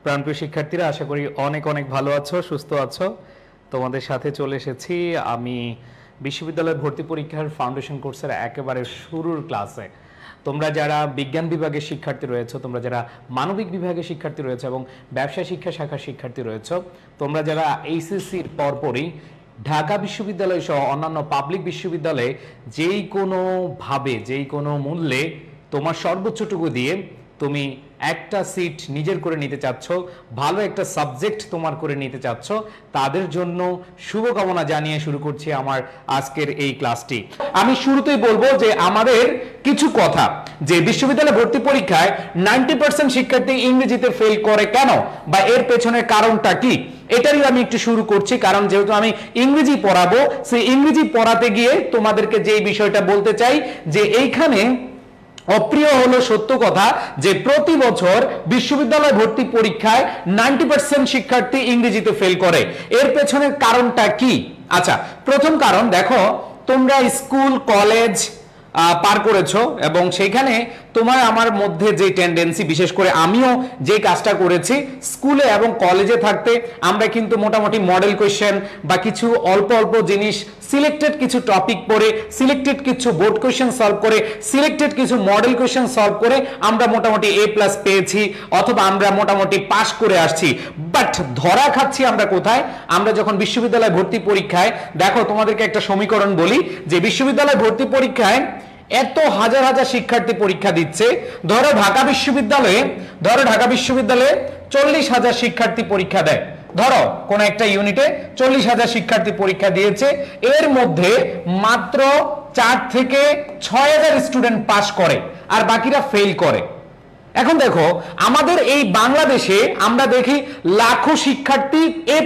প্রাণপ্রিয় শিক্ষার্থীরা, আশা করি অনেক অনেক ভালো আছো, সুস্থ আছো। তোমাদের সাথে চলে এসেছি আমি বিশ্ববিদ্যালয় ভর্তি পরীক্ষার ফাউন্ডেশন কোর্সের একেবারে শুরুর ক্লাসে। তোমরা যারা বিজ্ঞান বিভাগের শিক্ষার্থী রয়েছে, তোমরা যারা মানবিক বিভাগের শিক্ষার্থী রয়েছে এবং ব্যবসা শিক্ষা শাখার শিক্ষার্থী রয়েছে, তোমরা যারা এইচএসসির পরপরই ঢাকা বিশ্ববিদ্যালয় সহ অন্যান্য পাবলিক বিশ্ববিদ্যালয়ে যেই কোনোভাবে যেই কোনো মূল্যে তোমার সর্বোচ্চটুকু দিয়ে তুমি একটা সিট নিজের করে নিতে চাচ্ছ, ভালো একটা সাবজেক্ট তোমার করে নিতে চাচ্ছ, তাদের জন্য শুভকামনা জানিয়ে শুরু করছি আমার আজকের এই ক্লাসটি। আমি শুরুতেই বলবো যে আমাদের কিছু কথা, যে বিশ্ববিদ্যালয় ভর্তি পরীক্ষায় 90% শিক্ষার্থী ইংরেজিতে ফেল করে কেন, বা এর পেছনের কারণটা কি, এটারই আমি একটু শুরু করছি। কারণ যেহেতু আমি ইংরেজি পড়াবো, সেই ইংরেজি পড়াতে গিয়ে তোমাদেরকে যে বিষয়টা বলতে চাই যে এইখানে অপ্রিয় হলো সত্য কথা যে প্রতি বছর বিশ্ববিদ্যালয় ভর্তি পরীক্ষায় 90% শিক্ষার্থী ইংরেজিতে ফেল করে। এর পেছনের কারণটা কি? আচ্ছা, প্রথম কারণ দেখো, তোমরা স্কুল কলেজ পার করেছো এবং সেখানে তোমার আমার মধ্যে যে টেন্ডেন্সি, বিশেষ করে আমিও যে কাজটা করেছি স্কুলে এবং কলেজে থাকতে, আমরা কিন্তু মোটামুটি মডেল কোয়েশ্চেন বা কিছু অল্প অল্প জিনিস, সিলেক্টেড কিছু টপিক পড়ে, সিলেক্টেড কিছু বোর্ড কোয়েশ্চেন সলভ করে, সিলেক্টেড কিছু মডেল কোয়েশ্চেন সলভ করে আমরা মোটামুটি A+ পেয়েছি, অথবা আমরা মোটামুটি পাস করে আসছি। বাট ধরা খাচ্ছি আমরা কোথায়? আমরা যখন বিশ্ববিদ্যালয় ভর্তি পরীক্ষায়, দেখো তোমাদেরকে একটা সমীকরণ বলি, যে বিশ্ববিদ্যালয় ভর্তি পরীক্ষায় এত হাজার হাজার শিক্ষার্থী পরীক্ষা দিচ্ছে, ধরো ঢাকা বিশ্ববিদ্যালয়ে 40,000 শিক্ষার্থী পরীক্ষা দেয়, ধরো কোন একটা ইউনিটে 40,000 শিক্ষার্থী পরীক্ষা দিয়েছে, এর মধ্যে মাত্র 4 থেকে 6,000 স্টুডেন্ট পাস করে আর বাকিরা ফেল করে। এখন দেখো, আমাদের এই বাংলাদেশে আমরা দেখি লাখো শিক্ষার্থী A+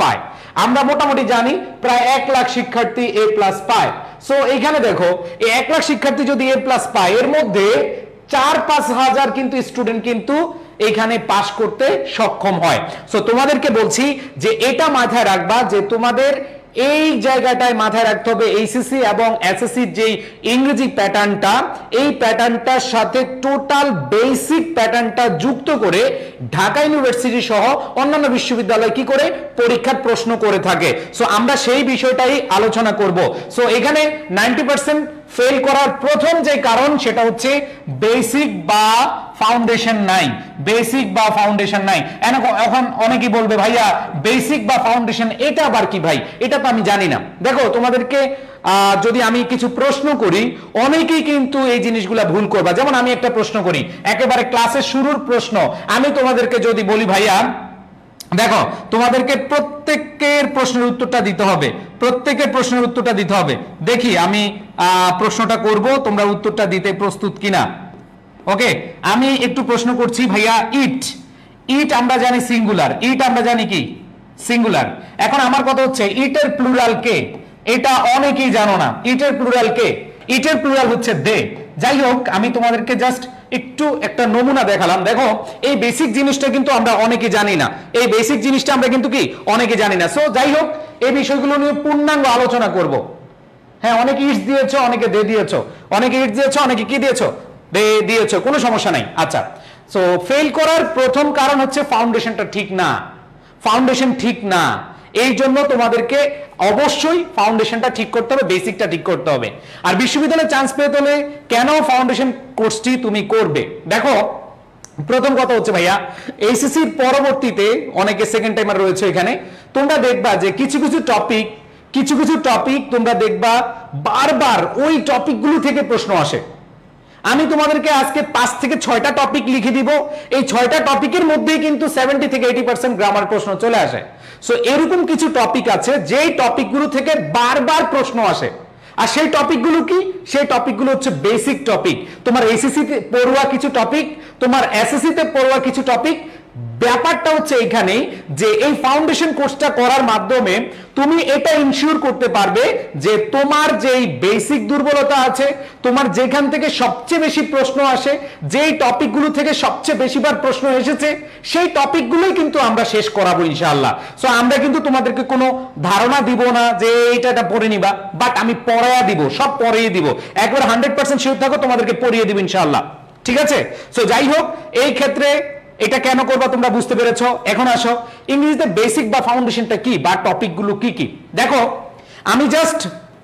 পায়, আমরা মোটামুটি জানি প্রায় 1 লাখ শিক্ষার্থী A+ পায়। সো এইখানে দেখো, এই 1 লাখ শিক্ষার্থী যদি A+ পায়, এর মধ্যে 4-5 হাজার কিন্তু স্টুডেন্ট কিন্তু এখানে পাস করতে সক্ষম হয়। সো তোমাদেরকে বলছি যে এটা মাথায় রাখবা, যে তোমাদের এই জায়গাটায় মাথায় রাখতে হবে এইচএসসি এবং এসএসসির যে ইংরেজি প্যাটার্নটা, এই প্যাটার্নটার সাথে টোটাল বেসিক প্যাটার্নটা যুক্ত করে ঢাকা ইউনিভার্সিটি সহ অন্যান্য বিশ্ববিদ্যালয় কি করে পরীক্ষার প্রশ্ন করে থাকে। সো আমরা সেই বিষয়টাই আলোচনা করব। সো এখানে 90% ফেল করার প্রথম যে কারণ, সেটা হচ্ছে বেসিক বা ফাউন্ডেশন নাই। বেসিক বা ফাউন্ডেশন নাই। এখন অনেকেই বলবে, ভাইয়া বেসিক বা ফাউন্ডেশন এটা আবার কি ভাই, এটা তো আমি জানি না। দেখো তোমাদেরকে যদি আমি কিছু প্রশ্ন করি, অনেকেই কিন্তু এই জিনিসগুলা ভুল করবা। যেমন আমি একটা প্রশ্ন করি, একেবারে ক্লাসের শুরুর প্রশ্ন, আমি তোমাদেরকে যদি বলি, ভাইয়া দেখো তোমাদেরকে প্রত্যেকের প্রশ্নের উত্তরটা দিতে হবে, প্রত্যেকের প্রশ্নের উত্তরটা দিতে হবে। দেখি আমি প্রশ্নটা করব, তোমরা উত্তরটা দিতে প্রস্তুত কিনা। ওকে, আমি একটু প্রশ্ন করছি, ভাইয়া ইট, ইট আমরা জানি সিঙ্গুলার, ইট আমরা জানি কি সিঙ্গুলার। এখন আমার কথা হচ্ছে ইটের প্লুরাল কে? এটা অনেকেই জানো না। ইটের প্লুরাল কে? ইটের প্লুরাল হচ্ছে দে। যাই হোক, আমি তোমাদেরকে জাস্ট একটু একটা নমুনা দেখালাম। দেখো, এই বেসিক জিনিসটা কিন্তু আমরা অনেকে জানি না, এই বেসিক জিনিসটা আমরা কিন্তু কি অনেকে জানি না। সো যাই হোক, এই বিষয়গুলো নিয়ে পূর্ণাঙ্গ আলোচনা করব। হ্যাঁ, অনেকে ইটস দিয়েছো, অনেকে দে দিয়েছো, অনেকে ইটস দিয়েছো, অনেকে কি দিয়েছো, দে দিয়েছো, কোনো সমস্যা নাই। আচ্ছা, সো ফেল করার প্রথম কারণ হচ্ছে ফাউন্ডেশনটা ঠিক না, ফাউন্ডেশন ঠিক না। এই জন্য তোমাদেরকে অবশ্যই ফাউন্ডেশনটা ঠিক করতে হবে, বেসিকটা ঠিক করতে হবে। আর বিশ্ববিদ্যালয়ে চান্স পেতে হলে কেন ফাউন্ডেশন কোর্সটি তুমি করবে? দেখো, প্রথম কথা হচ্ছে ভাইয়া, এইচএসসির পরবর্তীতে অনেকে সেকেন্ড টাইমার রয়েছে এখানে, তোমরা দেখবা যে কিছু কিছু টপিক তোমরা দেখবা বারবার ওই টপিকগুলো থেকে প্রশ্ন আসে। আমি তোমাদেরকে আজকে 5 থেকে 6টা টপিক লিখে দিব, এই 6টা টপিকের মধ্যেই কিন্তু 70 থেকে 80% গ্রামার প্রশ্ন চলে আসে। সো এরকম কিছু টপিক আছে যেই টপিকগুলো থেকে বারবার প্রশ্ন আসে। আর সেই টপিকগুলো কি? সেই টপিকগুলো হচ্ছে বেসিক টপিক। তোমার এইচএসসি তে পড়ুয়া কিছু টপিক, তোমার এসএসসি তে পড়ুয়া কিছু টপিক। ব্যাপারটা হচ্ছে এইখানেই যে এই ফাউন্ডেশন কোর্সটা করার মাধ্যমে তুমি এটা ইনশিওর করতে পারবে যে তোমার যেই বেসিক দুর্বলতা আছে, তোমার যেখান থেকে সবচেয়ে বেশি প্রশ্ন আসে, যেই টপিকগুলো থেকে সবচেয়ে বেশিবার প্রশ্ন এসেছে, সেই টপিকগুলোই কিন্তু আমরা শেষ করাবো ইনশাআল্লাহ। সো আমরা কিন্তু তোমাদেরকে কোনো ধারণা দিব না যে এটা পড়ে নিবা, বাট আমি পড়াইয়া দিব, সব পড়িয়ে দিব, একবার 100% শিওর থাকো, তোমাদেরকে পড়িয়ে দিব ইনশাআল্লাহ। ঠিক আছে? সো যাই হোক, এই ক্ষেত্রে এটা কেন করবা তোমরা বুঝতে পেরেছো? এখন আসো, ইংরেজিতে বেসিক বা ফাউন্ডেশনটা কি বা টপিকগুলো কি কি। দেখো আমি জাস্ট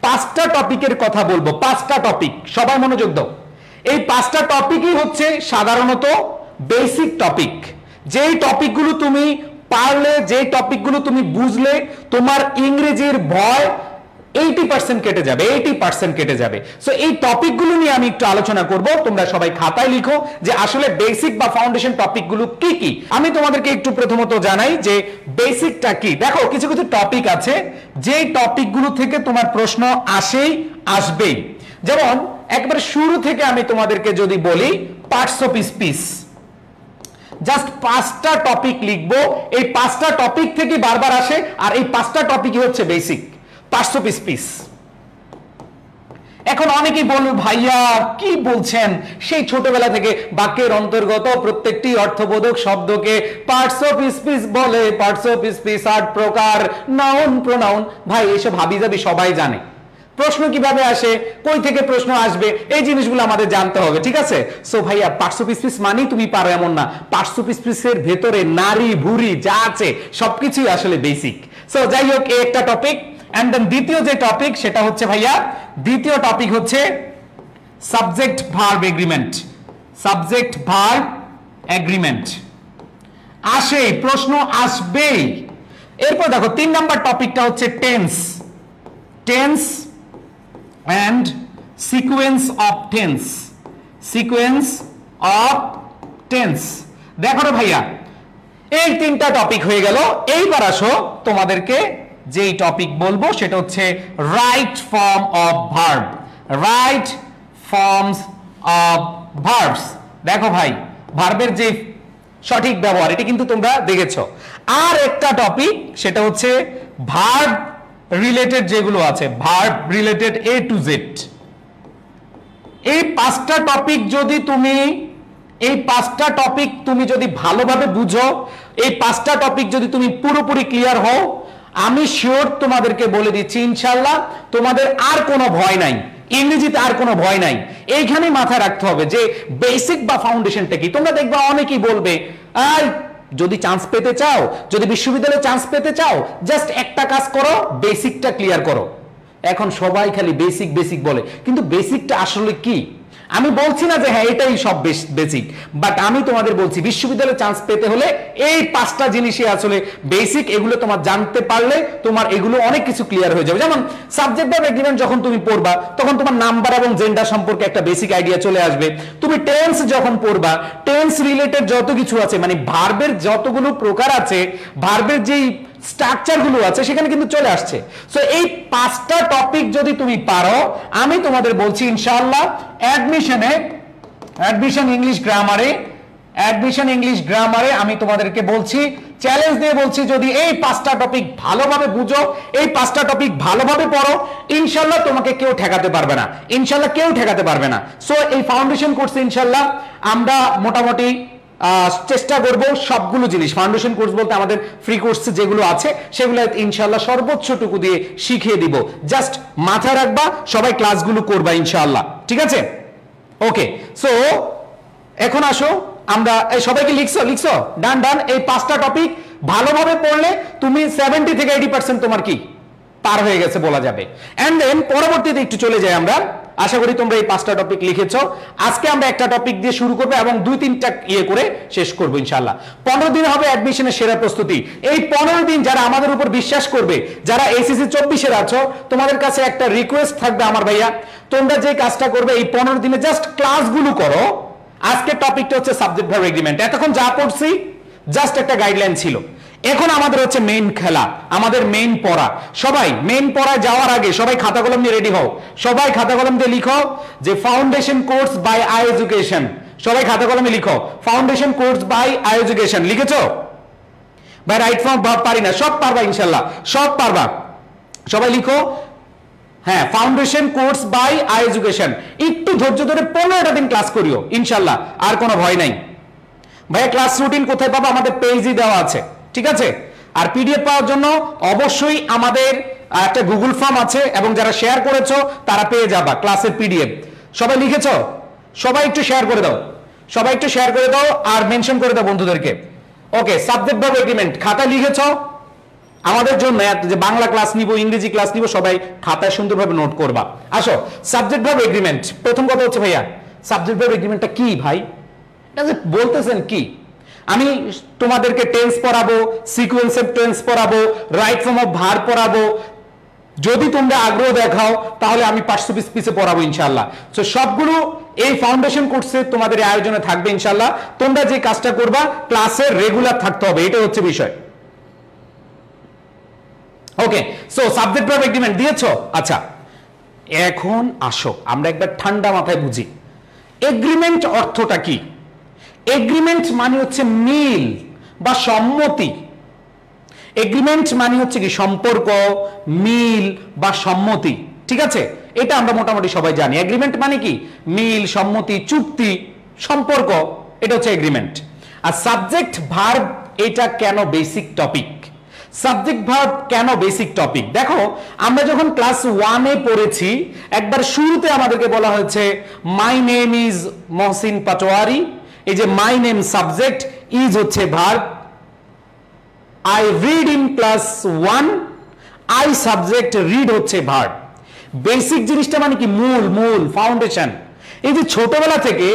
5টা টপিকের কথা বলবো, 5টা টপিক, সবাই মনোযোগ দাও। এই 5টা টপিকই হচ্ছে সাধারণত বেসিক টপিক। যেই টপিকগুলো তুমি পারলে, যে টপিকগুলো তুমি বুঝলে, তোমার ইংরেজির ভয় 80% কেটে যাবে, 80% কেটে যাবে। সো এই টপিকগুলো নিয়ে আমি একটু আলোচনা করব। তোমরা সবাই খাতায় লিখো যে আসলে বেসিক বা ফাউন্ডেশন টপিকগুলো কি কি। আমি তোমাদেরকে একটু প্রথমত জানাই যে বেসিকটা কি। দেখো কিছু কিছু টপিক আছে যে টপিকগুলো থেকে তোমার প্রশ্ন আসবেই। যেমন একবারে শুরু থেকে আমি তোমাদেরকে যদি বলি পার্টস অফ স্পিচ, জাস্ট 5টা টপিক লিখবো, এই 5টা টপিক থেকে বারবার আসে, আর এই 5টা টপিকই হচ্ছে বেসিক পার্টস অফ স্পিচ। এখন অনেকেই বলবে ভাইয়া কি বলছেন, সেই ছোটবেলা থেকে বাক্যের অন্তর্গত প্রত্যেকটি অর্থবোধক শব্দকে পার্টস অফ স্পিচ বলে, পার্টস অফ স্পিচ 8 প্রকার, নাউন প্রোনাউন। ভাই এসব হাবিজাবি সবাই জানে। প্রশ্ন কিভাবে আসে, কই থেকে প্রশ্ন আসবে, এই জিনিসগুলো আমাদের জানতে হবে, ঠিক আছে? সো ভাইয়া পার্টস অফ স্পিচ মানেই তুমি পারো এমন না। পার্টস অফ স্পিচের ভেতরে নারী ভুঁড়ি যা আছে সবকিছুই আসলে বেসিক। সো যাই হোক, এই একটা টপিক। এন্ড দেন দ্বিতীয় যে টপিক সেটা হচ্ছে ভাইয়া, দ্বিতীয় টপিক হচ্ছে subject verb agreement. Subject verb agreement আসে, প্রশ্ন আসবেই। এরপর দেখো 3 নাম্বার টপিকটা হচ্ছে tense. Tense and sequence of tense, sequence of tense। দেখো রে ভাইয়া, এই 3টা টপিক হয়ে গেল। এইবার আসো তোমাদেরকে যেই টপিক বলবো সেটা হচ্ছে right form of verb. Right forms of verbs. দেখো ভাই, ভার্বের যে সঠিক ব্যবহার এটা কিন্তু তোমরা দেখেছো। আর একটা টপিক সেটা হচ্ছে ভার্ব রিলেটেড যেগুলো আছে, verb related A to Z। এই 5টা টপিক যদি তুমি, এই 5টা টপিক তুমি যদি ভালোভাবে বুঝো, এই 5টা টপিক যদি তুমি পুরোপুরি ক্লিয়ার হও, আমি শিওর তোমাদেরকে বলে দিচ্ছি ইনশাআল্লাহ তোমাদের আর কোনো ভয় নাই, ইংরেজিতে আর কোনো ভয় নাই। এইখানে মাথায় রাখতে হবে যে বেসিক বা ফাউন্ডেশনটা কি। তোমরা দেখবা অনেকেই বলবে যদি চান্স পেতে চাও, যদি বিশ্ববিদ্যালয়ে চান্স পেতে চাও, জাস্ট একটা কাজ করো, বেসিকটা ক্লিয়ার করো। এখন সবাই খালি বেসিক বেসিক বলে, কিন্তু বেসিকটা আসলে কি? আমি বলছি না যে হ্যাঁ এটাই সব বেসিক, বাট আমি তোমাদের বলছি বিশ্ববিদ্যালয়ে চান্স পেতে হলে এই 5টা জিনিসই আসলে বেসিক। এগুলো তোমার জানতে পারলে তোমার এগুলো অনেক কিছু ক্লিয়ার হয়ে যাবে। যেমন সাবজেক্ট ভার্ব এগ্রিমেন্ট যখন তুমি পড়বা তখন তোমার নাম্বার এবং জেন্ডার সম্পর্কে একটা বেসিক আইডিয়া চলে আসবে। তুমি টেন্স যখন পড়বা, টেন্স রিলেটেড যত কিছু আছে, মানে ভার্বের যতগুলো প্রকার আছে, ভার্বের যেই স্ট্রাকচার গুলো আছে সেখানে কিন্তু চলে আসছে। সো এই 5টা টপিক যদি তুমি পারো, আমি তোমাদের বলছি ইনশাআল্লাহ অ্যাডমিশন ইংলিশ গ্রামারে আমি তোমাদেরকে বলছি, চ্যালেঞ্জ দিয়ে বলছি, যদি এই 5টা টপিক ভালোভাবে বুঝো, এই 5টা টপিক ভালোভাবে পড়ো, ইনশাআল্লাহ তোমাকে কেউ ঠেকাতে পারবে না, ইনশাআল্লাহ কেউ ঠেকাতে পারবে না। সো এই ফাউন্ডেশন কোর্সে ইনশাআল্লাহ আমরা মোটামুটি চেষ্টা করব সবগুলো জিনিস, ফাউন্ডেশন কোর্স বলতে আমাদের ফ্রি কোর্স যেগুলো আছে সেগুলো ইনশাআল্লাহ সর্বোচ্চটুকু দিয়ে শিখিয়ে দিব। জাস্ট মাথায় রাখবা, সবাই ক্লাসগুলো করবা ইনশাআল্লাহ, ঠিক আছে? ওকে, সো এখন আসো আমরা, এই সবাইকে লিখছো ডান। এই 5টা টপিক ভালোভাবে পড়লে তুমি 70 থেকে 80% তোমার কি পার হয়ে গেছে বলা যাবে। এন্ড দেন পরবর্তীতে একটু চলে যাই আমরা। আশা করি তোমরা এই 5টা টপিক লিখেছো। আজকে আমরা একটা টপিক দিয়ে শুরু করবো এবং 2-3টা করে শেষ করবো ইনশাআল্লাহ। 15 দিন হবে অ্যাডমিশনের সেরা প্রস্তুতি। এই 15 দিন যারা আমাদের উপর বিশ্বাস করবে, যারা ACC 24-এর আছো, তোমাদের কাছে একটা রিকোয়েস্ট থাকবে আমার ভাইয়া, তোমরা যে কাজটা করবে এই 15 দিনে জাস্ট ক্লাসগুলো করো। আজকের টপিকটা হচ্ছে সাবজেক্ট ভার্ব এগ্রিমেন্ট। এতক্ষণ যা পড়ছি জাস্ট একটা গাইডলাইন ছিল, এখন আমাদের হচ্ছে মেইন খেলা, আমাদের মেইন পড়া। সবাই মেইন পড়ায় যাওয়ার আগে সবাই খাতা কলম নিয়ে রেডি হও। সবাই খাতা কলম দিয়ে লিখো যে foundation course by I education. সবাই খাতা কলমে লিখো foundation course by I education. লিখেছো ভাই? রাইট ফর্ম ভার্ব পারি না, সব পারবা ইনশাআল্লাহ, সব পারবা। সবাই লিখো হ্যাঁ, foundation course by I education. একটু ধৈর্য ধরে 15টা দিন ক্লাস করিও ইনশাআল্লাহ, আর কোনো ভয় নাই। ভাইয়া ক্লাস রুটিন কোথায় পাবো? আমাদের পেজই দেওয়া আছে, ঠিক আছে? আর পিডিএফ পাওয়ার জন্য অবশ্যই আমাদের একটা গুগল ফর্ম আছে এবং যারা শেয়ার করেছো তারা পেয়ে যাবা ক্লাসের পিডিএফ। সবাই লিখেছো? সবাই একটু শেয়ার করে দাও। সবাই একটু শেয়ার করে দাও আর মেনশন করে দাও বন্ধুদেরকে। ওকে, সাবজেক্ট ভার্ব এগ্রিমেন্ট খাতা লিখেছো আমাদের জন্য, যে বাংলা ক্লাস নিব ইংরেজি ক্লাস নিব সবাই খাতায় সুন্দরভাবে নোট করবা। আসো, সাবজেক্ট ভার্ব এগ্রিমেন্ট। প্রথম কথা হচ্ছে ভাইয়া সাবজেক্ট ভার্ব এগ্রিমেন্টটা কি ভাই, এটা যে বলতেছেন কি? আমি তোমাদেরকে টেন্স পড়াবো, সিকোয়েন্স অফ টেন্স পড়াবো, রাইট ফর্ম অফ ভার্ব পড়াবো, যদি তোমরা আগ্রহ দেখাও তাহলে আমি 500 পিসে পড়াবো ইনশাআল্লাহ। তো সবগুলো এই ফাউন্ডেশন কোর্সে তোমাদের আয়োজনে থাকবে ইনশাআল্লাহ। তোমরা যে কাজটা করবা ক্লাসে রেগুলার থাকতে হবে, এটা হচ্ছে বিষয়। ওকে, সো সাবজেক্ট ভার্ব এগ্রিমেন্ট দিয়েছো। আচ্ছা, এখন আসো আমরা একবার ঠান্ডা মাথায় বুঝি এগ্রিমেন্ট অর্থটা কি। এগ্রিমেন্ট মানে হচ্ছে মিল বা সম্মতি। এগ্রিমেন্ট মানে হচ্ছে কি সম্পর্ক, মিল বা সম্মতি, ঠিক আছে? এটা আমরা মোটামুটি সবাই জানি। এগ্রিমেন্ট মানে কি মিল, সম্মতি, চুক্তি, সম্পর্ক, এটা হচ্ছে এগ্রিমেন্ট। আর সাবজেক্ট ভার্ব এটা কেন বেসিক টপিক? সাবজেক্ট ভার্ব কেন বেসিক টপিক? দেখো, আমরা যখন ক্লাস 1-এ পড়েছি একবার শুরুতে আমাদেরকে বলা হয়েছে my name is Mohsin Patwari. এই যে মাই নেম সাবজেক্ট, ইজ হচ্ছে verb, I read in class 1, I subject, read হচ্ছে ভার্ব। বেসিক জিনিসটা মানে কি মূল ফাউন্ডেশন। এই যে ছোটবেলা থেকে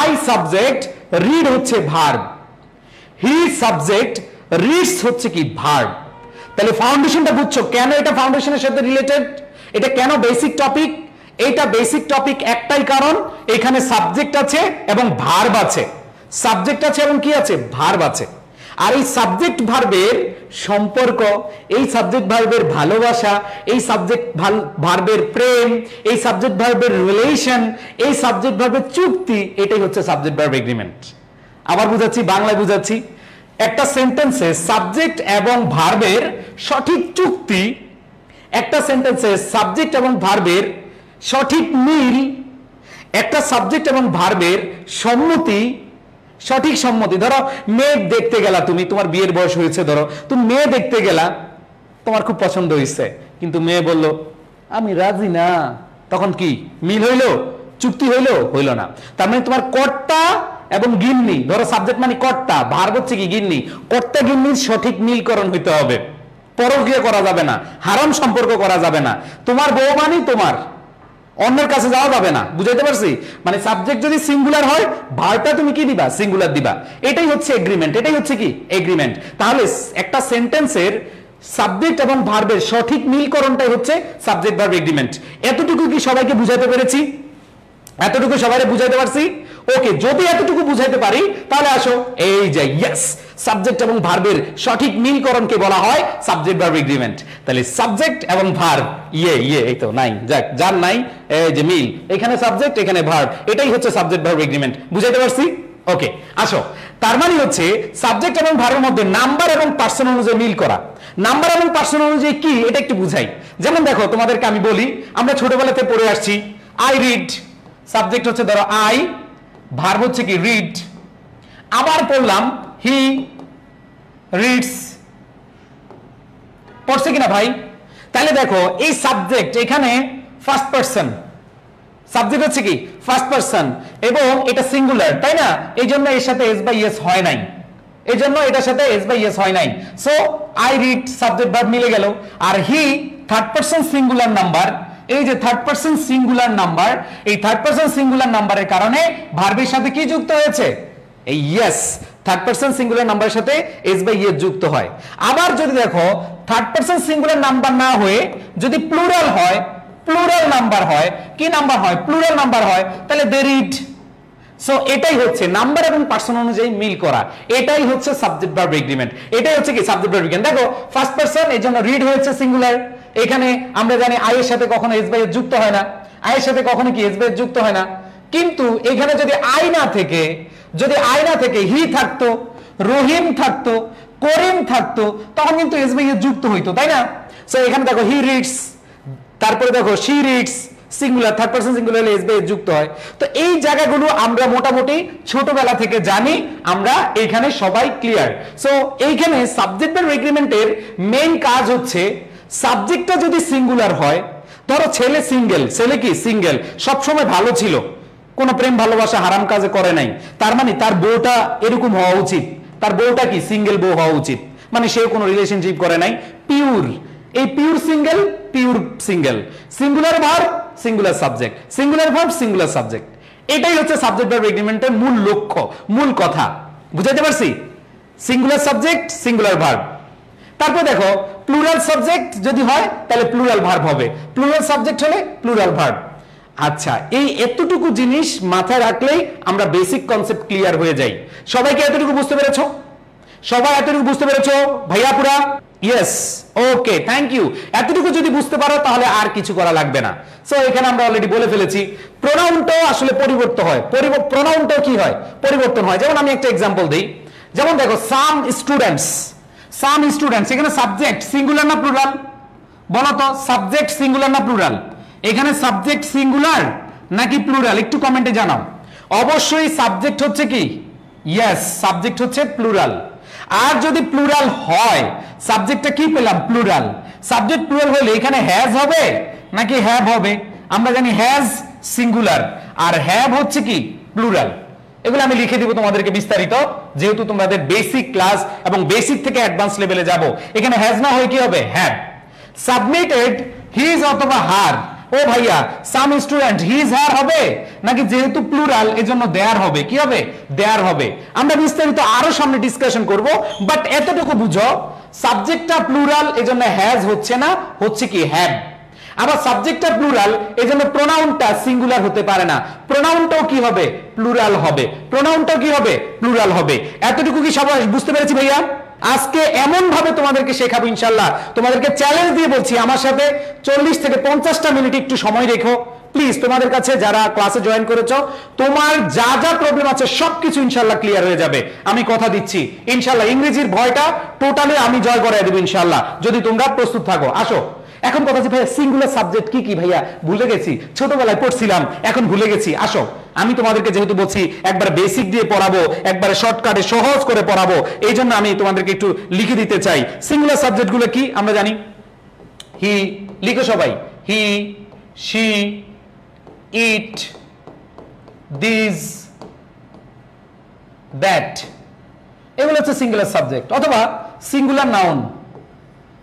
I সাবজেক্ট, read হচ্ছে ভার্ব, he সাবজেক্ট, reads হচ্ছে কি ভার্ব। তাহলে ফাউন্ডেশনটা বুঝছো কেন এটা ফাউন্ডেশনের সাথে রিলেটেড, এটা কেন বেসিক টপিক? এটা বেসিক টপিক একটাই কারণ এখানে সাবজেক্ট আছে এবং ভার্ব আছে। সাবজেক্ট আছে এবং কি আছে? ভার্ব আছে। আর এই সাবজেক্ট ভার্বের সম্পর্ক, এই সাবজেক্ট ভার্বের ভালোবাসা, এই সাবজেক্ট ভার্বের প্রেম, এই সাবজেক্ট ভার্বের রিলেশন, এই সাবজেক্ট ভার্বের চুক্তি, এটাই হচ্ছে সাবজেক্ট ভার্ব এগ্রিমেন্ট। আবার বুঝাচ্ছি, বাংলায় বুঝাচ্ছি। একটা সেন্টেন্সে সাবজেক্ট এবং ভার্বের সঠিক চুক্তি, একটা সেন্টেন্সে সাবজেক্ট এবং ভার্বের সঠিক মিল, একটা সাবজেক্ট এবং ভার্বের সম্মতি, সঠিক সম্মতি। ধরো মেয়ে দেখতে গেলা, তুমি, তোমার বিয়ের বয়স হয়েছে, ধরো তুমি মেয়ে দেখতে গেলা, তোমার খুব পছন্দ হয়েছে, কিন্তু মেয়ে বলল আমি রাজি না, তখন কি মিল হইলো? চুক্তি হইলো? হইলো না। তার মানে তোমার কর্তা এবং গিন্নি, ধরো সাবজেক্ট মানে কর্তা, ভার্ব হচ্ছে কি গিন্নি, কর্তা গিন্নির সঠিক মিলকরণ হইতে হবে। পরকীয়া করা যাবে না, হারাম সম্পর্ক করা যাবে না। তোমার বউ মানে তোমার, অন্যের কাছে যাওয়া যাবে না। বুঝাইতে পারছি? মানে সাবজেক্ট যদি সিঙ্গুলার হয়, ভার্বটা তুমি কি দিবা? সিঙ্গুলার দিবা। এটাই হচ্ছে এগ্রিমেন্ট, এটাই হচ্ছে কি এগ্রিমেন্ট। তাহলে একটা সেন্টেন্সের সাবজেক্ট এবং ভার্বের সঠিক মিলকরণটাই হচ্ছে সাবজেক্ট ভার্ব এগ্রিমেন্ট। এতটুকু কি সবাইকে বুঝাইতে পেরেছি? এতটুকু সবাইকে বুঝাইতে পারছি? ওকে, যদি এতটুকু বুঝাইতে পারি তাহলে আসো এই যে ইয়েস, সাবজেক্ট এবং ভার্বের সঠিক মিলকরণকে বলা হয় সাবজেক্ট ভার্ব এগ্রিমেন্ট। তাহলে সাবজেক্ট এবং ভার্ব, এই তো নাই, যাক, যার নাই, এই যে মিল, এখানে সাবজেক্ট এখানে ভার্ব, এটাই হচ্ছে সাবজেক্ট ভার্ব এগ্রিমেন্ট। বুঝাইতে পারছি? ওকে, আসো। তার মানে হচ্ছে সাবজেক্ট এবং ভার্বের মধ্যে নাম্বার এবং পার্সন অনুযায়ী মিল করা। নাম্বার এবং পার্সন অনুযায়ী কি, এটা একটু বুঝাই। যেমন দেখো, তোমাদেরকে আমি বলি, আমরা ছোটবেলাতে পড়ে আসছি আই রিড, সাবজেক্ট হচ্ছে ধরো আই, ভার্ব হচ্ছে কি রিড। আবার পড়লাম হি রিডস, পড়ছে কিনা ভাই? তাহলে দেখো এই সাবজেক্ট এখানে ফার্স্ট পারসন, সাবজেক্ট হচ্ছে কি ফার্স্ট পারসন এবং এটা সিঙ্গুলার, তাই না? এই জন্য এর সাথে এস বাই এস হয় নাই, এই জন্য এটার সাথে এস বাই এস হয় নাই। So I read subject verb মিলে গেল। আর he third person singular number, এই যে থার্ড পারসন সিঙ্গুলার নাম্বার, এই থার্ড পারসন সিঙ্গুলার নাম্বারের কারণে ভার্বের সাথে কি যুক্ত হয়েছে? এই ইয়েস, থার্ড পারসন সিঙ্গুলার নাম্বারের সাথে এস বাই এস যুক্ত হয়। আবার যদি দেখো থার্ড পারসন সিঙ্গুলার নাম্বার না হয়ে যদি প্লুরাল হয়, প্লুরাল নাম্বার হয়, কি নাম্বার হয়? প্লুরাল নাম্বার হয়, তাহলে দে রিড। সো এটাই হচ্ছে নাম্বার এবং পার্সন অনুযায়ী মিল করা, এটাই হচ্ছে সাবজেক্ট ভার্ব এগ্রিমেন্ট, এটাই হচ্ছে কি সাবজেক্ট ভার্ব এগ্রিমেন্ট। দেখো ফার্স্ট পারসন, এই জন্য রিড হয়েছে সিঙ্গুলার। এখানে আমরা জানি আই এর সাথে কখনো এস বাই এস যুক্ত হয় না, আই এর সাথে কখনো কি এস বাই এস যুক্ত হয় না। কিন্তু এখানে যদি আই না থেকে, যদি আই না থেকে হি থাকতো, রহিম থাকতো, করিম থাকতো, তখন কিন্তু এস বাই এস যুক্ত হইতো, তাই না? সো এখানে দেখো হি রিডস, তারপরে দেখো she reads, singular, third person singular s by s যুক্ত হয়। তো এই জায়গাগুলো আমরা মোটামুটি ছোটবেলা থেকে জানি, আমরা এখানে সবাই ক্লিয়ার। সো এইখানে সাবজেক্ট ভার্ব এগ্রিমেন্টের মেইন কাজ হচ্ছে সাবজেক্টটা যদি সিঙ্গুলার হয়, ধরো ছেলে সিঙ্গেল, ছেলে কি সিঙ্গেল, সবসময় ভালো ছিল, কোনো প্রেম ভালোবাসা হারাম কাজে করে নাই, তার মানে তার বউটা এরকম হওয়া উচিত, তার বউটা কি সিঙ্গেল বউ হওয়া উচিত, মানে সে কোনো রিলেশনশিপ করে নাই, পিওর, এই pure single, pure single, singular verb singular subject, singular verb singular subject, এটাই হচ্ছে সাবজেক্ট ভার্ব এগ্রিমেন্টের মূল লক্ষ্য, মূল কথা। বুঝাইতে পারছি? Singular subject singular verb. তারপর দেখো প্লুরাল সাবজেক্ট যদি হয় তাহলে প্লুরাল ভার্ব হবে, প্লুরাল সাবজেক্ট হলে প্লুরাল ভার্ব। আচ্ছা, এই এতটুকু জিনিস মাথায় রাখলেই আমরা বেসিক কনসেপ্ট ক্লিয়ার হয়ে যাই। সবাইকে এতটুকু বুঝতে পেরেছো? সবাই এতটুকু বুঝতে পেরেছো ভাইয়া পুরা? Yes, okay, thank you. এতটুকু যদি বুঝতে পারো তাহলে আর কিছু করা লাগবে না। সো এখানে আমরা অলরেডি বলে ফেলেছি প্রোনাউনটাও আসলে পরিবর্তন হয়, প্রোনাউনটাও কি হয়? পরিবর্তন হয়। যেমন আমি একটা এক্সাম্পল দিই, যেমন দেখো সাম স্টুডেন্টস, সাম স্টুডেন্টস, এখানে সাবজেক্ট সিঙ্গুলার না প্লুরাল? বলো তো, সাবজেক্ট সিঙ্গুলার না প্লুরাল? এখানে সাবজেক্ট সিঙ্গুলার নাকি প্লুরাল? একটু কমেন্টে জানাও। অবশ্যই সাবজেক্ট হচ্ছে কি? ইয়েস, সাবজেক্ট হচ্ছে প্লুরাল। আর যদি প্লুরাল হয়, সাবজেক্টটা কি পেলাম? প্লুরাল। সাবজেক্ট প্লুরাল হলে এখানে হ্যাজ হবে নাকি হ্যাভ হবে? আমরা জানি হ্যাজ সিঙ্গুলার আর হ্যাভ হচ্ছে কি? প্লুরাল। এগুলো আমি লিখে দিব তোমাদেরকে বিস্তারিত, যেহেতু তোমাদের বেসিক ক্লাস এবং বেসিক থেকে অ্যাডভান্স লেভেলে যাব। এখানে হ্যাজ না হয় কি হবে? হ্যাভ। সাবমিটেড হিজ অথবা হার, ও ভাইয়া সাম স্টুডেন্ট হিজ হার হবে নাকি যেহেতু প্লুরাল এজন্য দেয়ার হবে? কি হবে? দেয়ার হবে। আমরা বিস্তারিত আরো সামনে ডিসকাশন করব, বাট এতটুকু বুঝো সাবজেক্টটা প্লুরাল এজন্য হ্যাজ হচ্ছে না, হচ্ছে কি? হ্যাভ। আবার সাবজেক্টটা প্লুরাল এজন্য প্রোনাউনটা সিঙ্গুলার হতে পারে না, প্রোনাউনটাও কি হবে? প্লুরাল হবে, প্রোনাউনটাও কি হবে? প্লুরাল হবে। এতটুকু কি সবাই বুঝতে পেরেছি ভাইয়া? আজকে এমন ভাবে তোমাদেরকে শেখাবো ইনশাআল্লাহ, তোমাদেরকে চ্যালেঞ্জ দিয়ে বলছি আমার সাথে 40 থেকে 50টা মিনিট একটু সময় রেখো প্লিজ। তোমাদের কাছে যারা ক্লাসে জয়েন করেছো, তোমার যা যা প্রবলেম আছে সবকিছু ইনশাআল্লাহ ক্লিয়ার হয়ে যাবে, আমি কথা দিচ্ছি ইনশাআল্লাহ। ইংরেজির ভয়টা টোটালি আমি জয় করে দেব ইনশাআল্লাহ, যদি তোমরা প্রস্তুত থাকো। আসো, এখন কথা হচ্ছে ভাইয়া সিঙ্গুলার সাবজেক্ট কি কি? ভাইয়া ভুলে গেছি, ছোটবেলায় পড়ছিলাম এখন ভুলে গেছি। আসো, আমি তোমাদেরকে যেহেতু বলছি একবার বেসিক দিয়ে পড়াবো, একবারে শর্টকাটে সহজ করে পড়াবো, এই জন্য আমি তোমাদেরকে একটু লিখে দিতে চাই সিঙ্গুলার সাবজেক্ট গুলো কি। আমরা জানি হি, লিখো সবাই, হি, শি, ইট, দিস, দ্যাট, এগুলো হচ্ছে সিঙ্গুলার সাবজেক্ট। অথবা সিঙ্গুলার নাউন,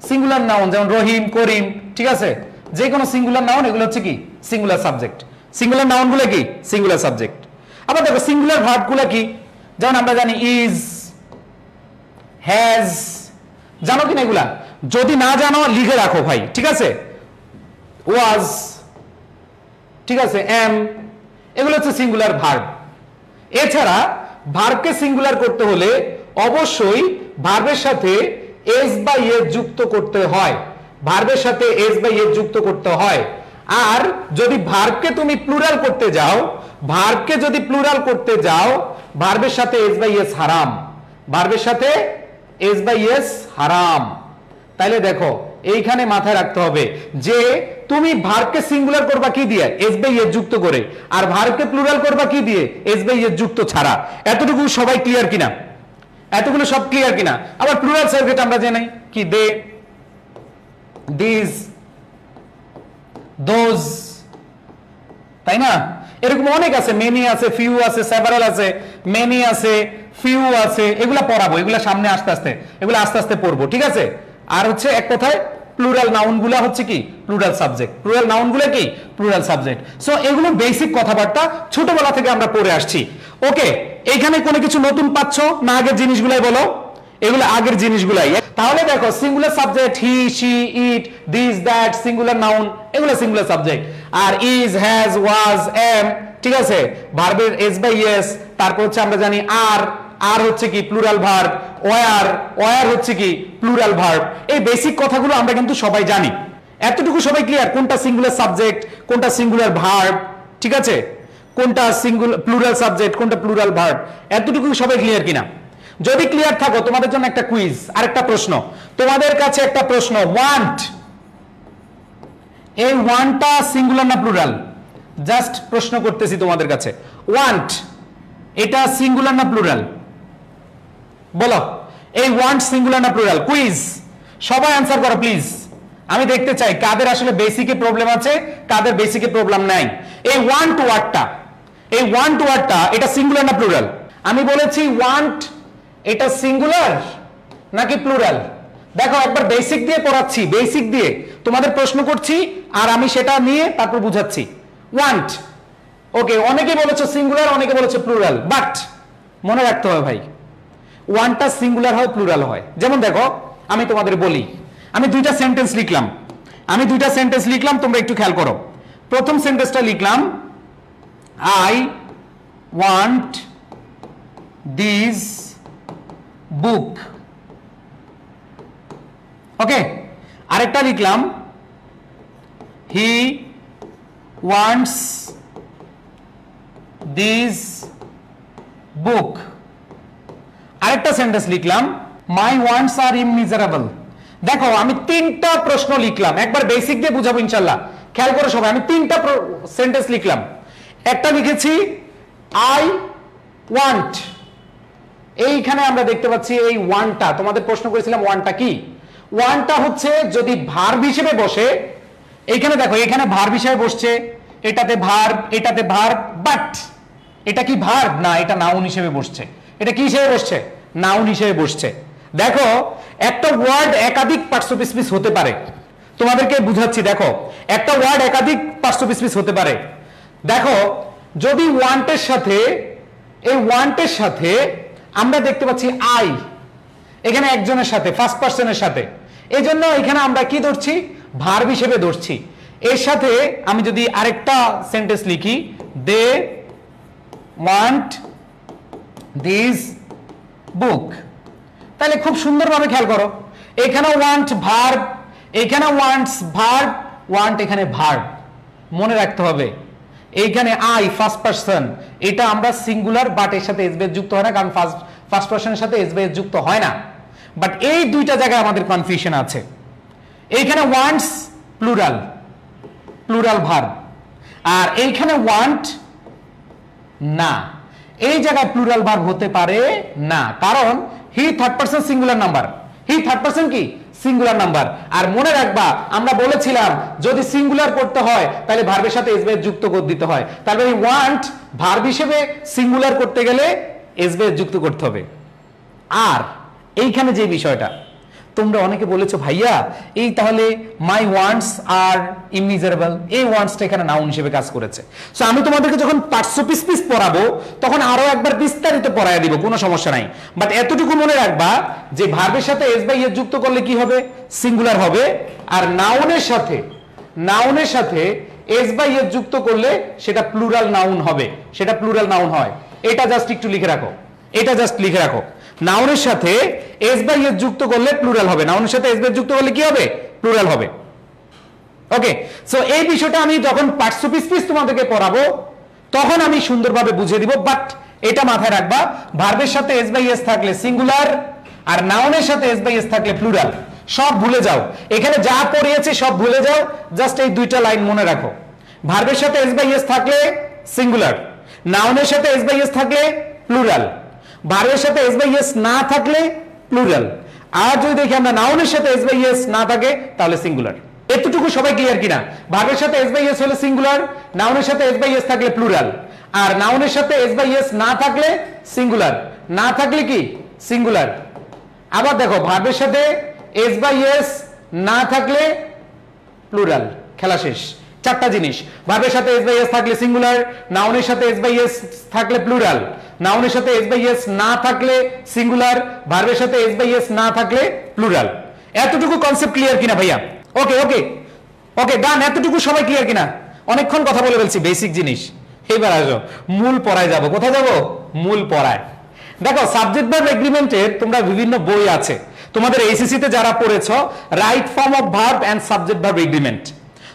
সিঙ্গুলার নাউন যেমন রহিম, করিম, ঠিক আছে, যে কোনো সিঙ্গুলার নাউন এগুলো হচ্ছে কি? Singular subject. সিঙ্গুলার নাউন গুলো কি? Singular subject. আবার দেখো সিঙ্গুলার ভার্ব গুলো কি, যেমন আমরা জানি ইজ, হ্যাজ, জানো কিনা এগুলা? যদি না জানো লিখে রাখো ভাই, ঠিক আছে। ওয়াজ, ঠিক আছে, এম, এগুলো হচ্ছে সিঙ্গুলার ভার্ব। এছাড়া ভার্বকে সিঙ্গুলার করতে হলে অবশ্যই ভার্বের সাথে এস বা ইয়ে যুক্ত করতে হয়, ভার্বের সাথে এস বা ইয়ে যুক্ত করতে হয়। আর যদি ভার্বকে তুমি প্লুরাল করতে যাও, ভার্বকে যদি প্লুরাল করতে যাও, ভার্বের সাথে এস বা ইয়েস হারাম, ভার্বের সাথে এস বা ইয়েস হারাম। তাইলে দেখো এইখানে মাথায় রাখতে হবে যে তুমি ভার্বকে সিঙ্গুলার করবা কি দিয়ে? এস বা ইয়েস যুক্ত করে। আর ভার্বকে প্লুরাল করবা কি দিয়ে? এস বা ইয়েস যুক্ত ছাড়া। এতটুকু সবাই ক্লিয়ার কিনা? এতগুলো সব ক্লিয়ার কিনা? আবার প্লুরাল সাবজেক্ট আমরা জানি কি? দে, দিস, দোজ, তাই না? এরকম অনেক আছে, মেনি আছে, ফিউ আছে, সেভারাল আছে, মেনি আছে, ফিউ আছে, এগুলা পড়াবো, এগুলা সামনে আস্তে আস্তে, এগুলা আস্তে আস্তে পড়বো, ঠিক আছে। আর হচ্ছে এক কথায় প্লুরাল নাউন গুলা হচ্ছে কি? Plural subject. প্লুরাল নাউন গুলা কি? Plural subject. সো এগুলো বেসিক কথাবার্তা ছোটবেলা থেকে আমরা পড়ে আসছি। ওকে, এইখানে কোনো কিছু নতুন পাচ্ছ না? আগের জিনিসগুলাই বলো, এগুলো আগের জিনিসগুলাই। তাহলে দেখো singular subject he, she, it, this, that, singular noun, এগুলো সিঙ্গুলার সাবজেক্ট। আর ইজ, হ্যাজ, ওয়াজ, এম, ঠিক আছে, ভার্বের এস বাই এস। তারপর হচ্ছে আমরা জানি আর, আর হচ্ছে কি? Plural verb. ওয়ার, ওয়ার হচ্ছে কি? Plural verb. এই বেসিক কথাগুলো আমরা কিন্তু সবাই জানি। এতটুকু সবাই ক্লিয়ার? কোনটা সিঙ্গুলার সাবজেক্ট, কোনটা সিঙ্গুলার ভার্ব, ঠিক আছে, কোনটা সিঙ্গুলার প্লুরাল সাবজেক্ট, কোনটা প্লুরাল ভার্ব, এতটুকু সবাই ক্লিয়ার কিনা? যদি ক্লিয়ার থাকো তোমাদের জন্য একটা কুইজ, আরেকটা প্রশ্ন তোমাদের কাছে, একটা প্রশ্ন। ওয়ান্ট, এই ওয়ান্টটা সিঙ্গুলার না প্লুরাল? জাস্ট প্রশ্ন করতেছি তোমাদের কাছে, ওয়ান্ট এটা সিঙ্গুলার না প্লুরাল? বলো, এই ওয়ান্ট সিঙ্গুলার না প্লুরাল? কুইজ, সবাই অ্যানসার করো প্লিজ। আমি দেখতে চাই কাদের আসলে বেসিকে প্রবলেম আছে, কাদের বেসিকে প্রবলেম নাই। এই ওয়ান্ট ওয়ার্ডটা, এই ওয়ান্ট ওয়ার্ডটা এটা সিঙ্গুলার না প্লুরাল? আমি বলেছি ওয়ান্ট এটা সিঙ্গুলার নাকি প্লুরাল? দেখো একবার বেসিক দিয়ে পড়াচ্ছি, বেসিক দিয়ে তোমাদের প্রশ্ন করছি আর আমি সেটা নিয়ে তারপর বুঝাচ্ছি। ওয়ান্ট, ওকে, অনেকে বলেছে সিঙ্গুলার, অনেকে বলেছে প্লুরাল, বাট মনে রাখতে হবে ভাই, ওয়ানটা সিঙ্গুলার হয় প্লুরাল হয়। যেমন দেখো আমি তোমাদের বলি, আমি দুইটা সেন্টেন্স লিখলাম, তোমরা একটু খেয়াল করো। প্রথম সেন্টেন্সটা লিখলাম আই ওয়ান্ট দিস বুক, ওকে। আরেকটা লিখলাম হি ওয়ান্টস দিস বুক। আরেকটা সেন্টেন্স লিখলাম মাই ওয়ান্টস আর ইমমিজারেবল। দেখো আমি তিনটা প্রশ্ন লিখলাম, একবার বেসিক দিয়ে বুঝাবো ইনশাআল্লাহ, খেয়াল করো সবাই। আমি তিনটা সেন্টেন্স লিখলাম, একটা লিখেছি আই ওয়ান্ট, এইখানে আমরা দেখতে পাচ্ছি এই ওয়ানটা, তোমাদের প্রশ্ন করেছিলাম ওয়ানটা কি? ওয়ানটা হচ্ছে যদি ভার্ব হিসেবে বসে, এইখানে দেখো এখানে ভার্ব হিসেবে বসছে, এটাতে ভার্ব, বাট এটা কি ভার্ব না, এটা নাউন হিসেবে বসছে। এটা কি হিসেবে বসছে? নাউন হিসেবে বসছে। দেখো একটা ওয়ার্ড একাধিক পার্টস অফ স্পিচ হতে পারে, তোমাদেরকে বুঝাচ্ছি। দেখো একটা ওয়ার্ড একাধিক পার্টস অফ স্পিচ হতে পারে। দেখো যদি ওয়ান্টের সাথে, এই ওয়ান্টের সাথে আমরা দেখতে পাচ্ছি আই, এখানে একজনের সাথে, ফার্স্ট পার্সনের সাথে, এই জন্য এখানে আমরা কি ধরছি? ভার্ব হিসেবে ধরছি। এর সাথে আমি যদি আরেকটা সেন্টেন্স লিখি দে ওয়ান্ট দিস বুক, তাহলে খুব সুন্দরভাবে খেয়াল করো, এখানে ওয়ান্ট ভার্ব, এখানে ওয়ান্টস ভার্ব, ওয়ান্ট এখানে ভার্ব। মনে রাখতে হবে এইখানে আই ফার্স্ট পারসন, এটা আমরা সিঙ্গুলার, বাট এর সাথে এসবেস যুক্ত হয় না, কারণ ফার্স্ট পারসনের সাথে এসবেস যুক্ত হয় না। বাট এই দুইটা জায়গায় আমাদের কনফিউশন আছে। এইখানে ওয়ান্টস প্লুরাল, প্লুরাল ভার্ব, আর এইখানে ওয়ান্ট না, এই জায়গায় প্লুরাল ভার্ব হতে পারে না, কারণ হি থার্ড পারসন সিঙ্গুলার নাম্বার, হি থার্ড পারসন কি সিঙ্গুলার নাম্বার। আর মনে রাখবা আমরা বলেছিলাম যদি সিঙ্গুলার করতে হয় তাহলে ভার্বের সাথে এসবেস যুক্ত দিতে হয়, তাহলে এই ওয়ান্ট ভার্ব হিসেবে সিঙ্গুলার করতে গেলে এসবেস যুক্ত করতে হবে। আর এইখানে যে বিষয়টা তোমরা অনেকে বলেছো ভাইয়া এই তাহলে মাই ওয়ান্টস আর ইমমিজারেবল, এই ওয়ান্টসটা এখানে নাউন হিসেবে কাজ করেছে। সো আমি তোমাদেরকে যখন পার্টস অফ স্পিচ পড়াবো তখন আরো একবার বিস্তারিত পড়ায় দিব, কোনো সমস্যা নাই। বাট এতটুকু মনে রাখবা যে ভার্বের সাথে এস বাই এস যুক্ত করলে কি হবে? সিঙ্গুলার হবে। আর নাউনের সাথে এস বাই এস যুক্ত করলে সেটা প্লুরাল নাউন হবে, সেটা প্লুরাল নাউন হয়। এটা জাস্ট একটু লিখে রাখো, এটা জাস্ট লিখে রাখো। নাউনের সাথে এস বাই এস যুক্ত করলে প্লুরাল হবে, নাউনের সাথে এস বাই যুক্ত করলে কি হবে? প্লুরাল হবে। ওকে, সো এই বিষয়টা আমি যখন পার্টস অফ স্পিচ তোমাদেরকে পড়াবো তখন আমি সুন্দরভাবে বুঝিয়ে দিব। বাট এটা মাথায় রাখবা, ভার্বের সাথে এস বাই এস থাকলে সিঙ্গুলার আর নাউনের সাথে এস বাই এস থাকলে প্লুরাল। সব ভুলে যাও, এখানে যা পড়িয়েছে সব ভুলে যাও, জাস্ট এই দুইটা লাইন মনে রাখো। ভার্বের সাথে এস বাই এস থাকলে সিঙ্গুলার, নাউনের সাথে এস বাই এস থাকলে প্লুরাল, ভার্বের সাথে এস বাই এস না থাকলে প্লুরাল। আর যদি দেখি আমরা নাউনের সাথে এস বাই এস না থাকে তাহলে সিঙ্গুলার। এতটুকু সবাই ক্লিয়ার কিনা? ভার্বের সাথে এস বাই এস হলে সিঙ্গুলার, নাউনের সাথে এস বাই এস থাকলে প্লুরাল, আর নাউনের সাথে এস বাই এস না থাকলে সিঙ্গুলার, না থাকলে কি সিঙ্গুলার। আবার দেখো ভার্বের সাথে এস বাই এস না থাকলে প্লুরাল, খেলা শেষ। চারটা জিনিস, ভার্বের সাথে এস বাই এস থাকলে সিঙ্গুলার, নাউনের সাথে এস বাই এস থাকলে প্লুরাল, নাউনের সাথে এস বাই এস না থাকলে সিঙ্গুলার, ভার্বের সাথে এস বাই এস না থাকলে প্লুরাল। এতটুকু কনসেপ্ট ক্লিয়ার কিনা ভাইয়া? ওকে ওকে ওকে ডান। এতটুকু সবাই ক্লিয়ার কিনা? অনেকক্ষণ কথা বলে ফেলছি বেসিক জিনিস, এবার আসো মূল পড়ায় যাব। কোথায় যাব? মূল পড়ায়। দেখো সাবজেক্ট ভার্ব এগ্রিমেন্টের তোমরা বিভিন্ন বই আছে, তোমাদের এইচএসসি তে যারা পড়েছো right form of verb and subject verb agreement,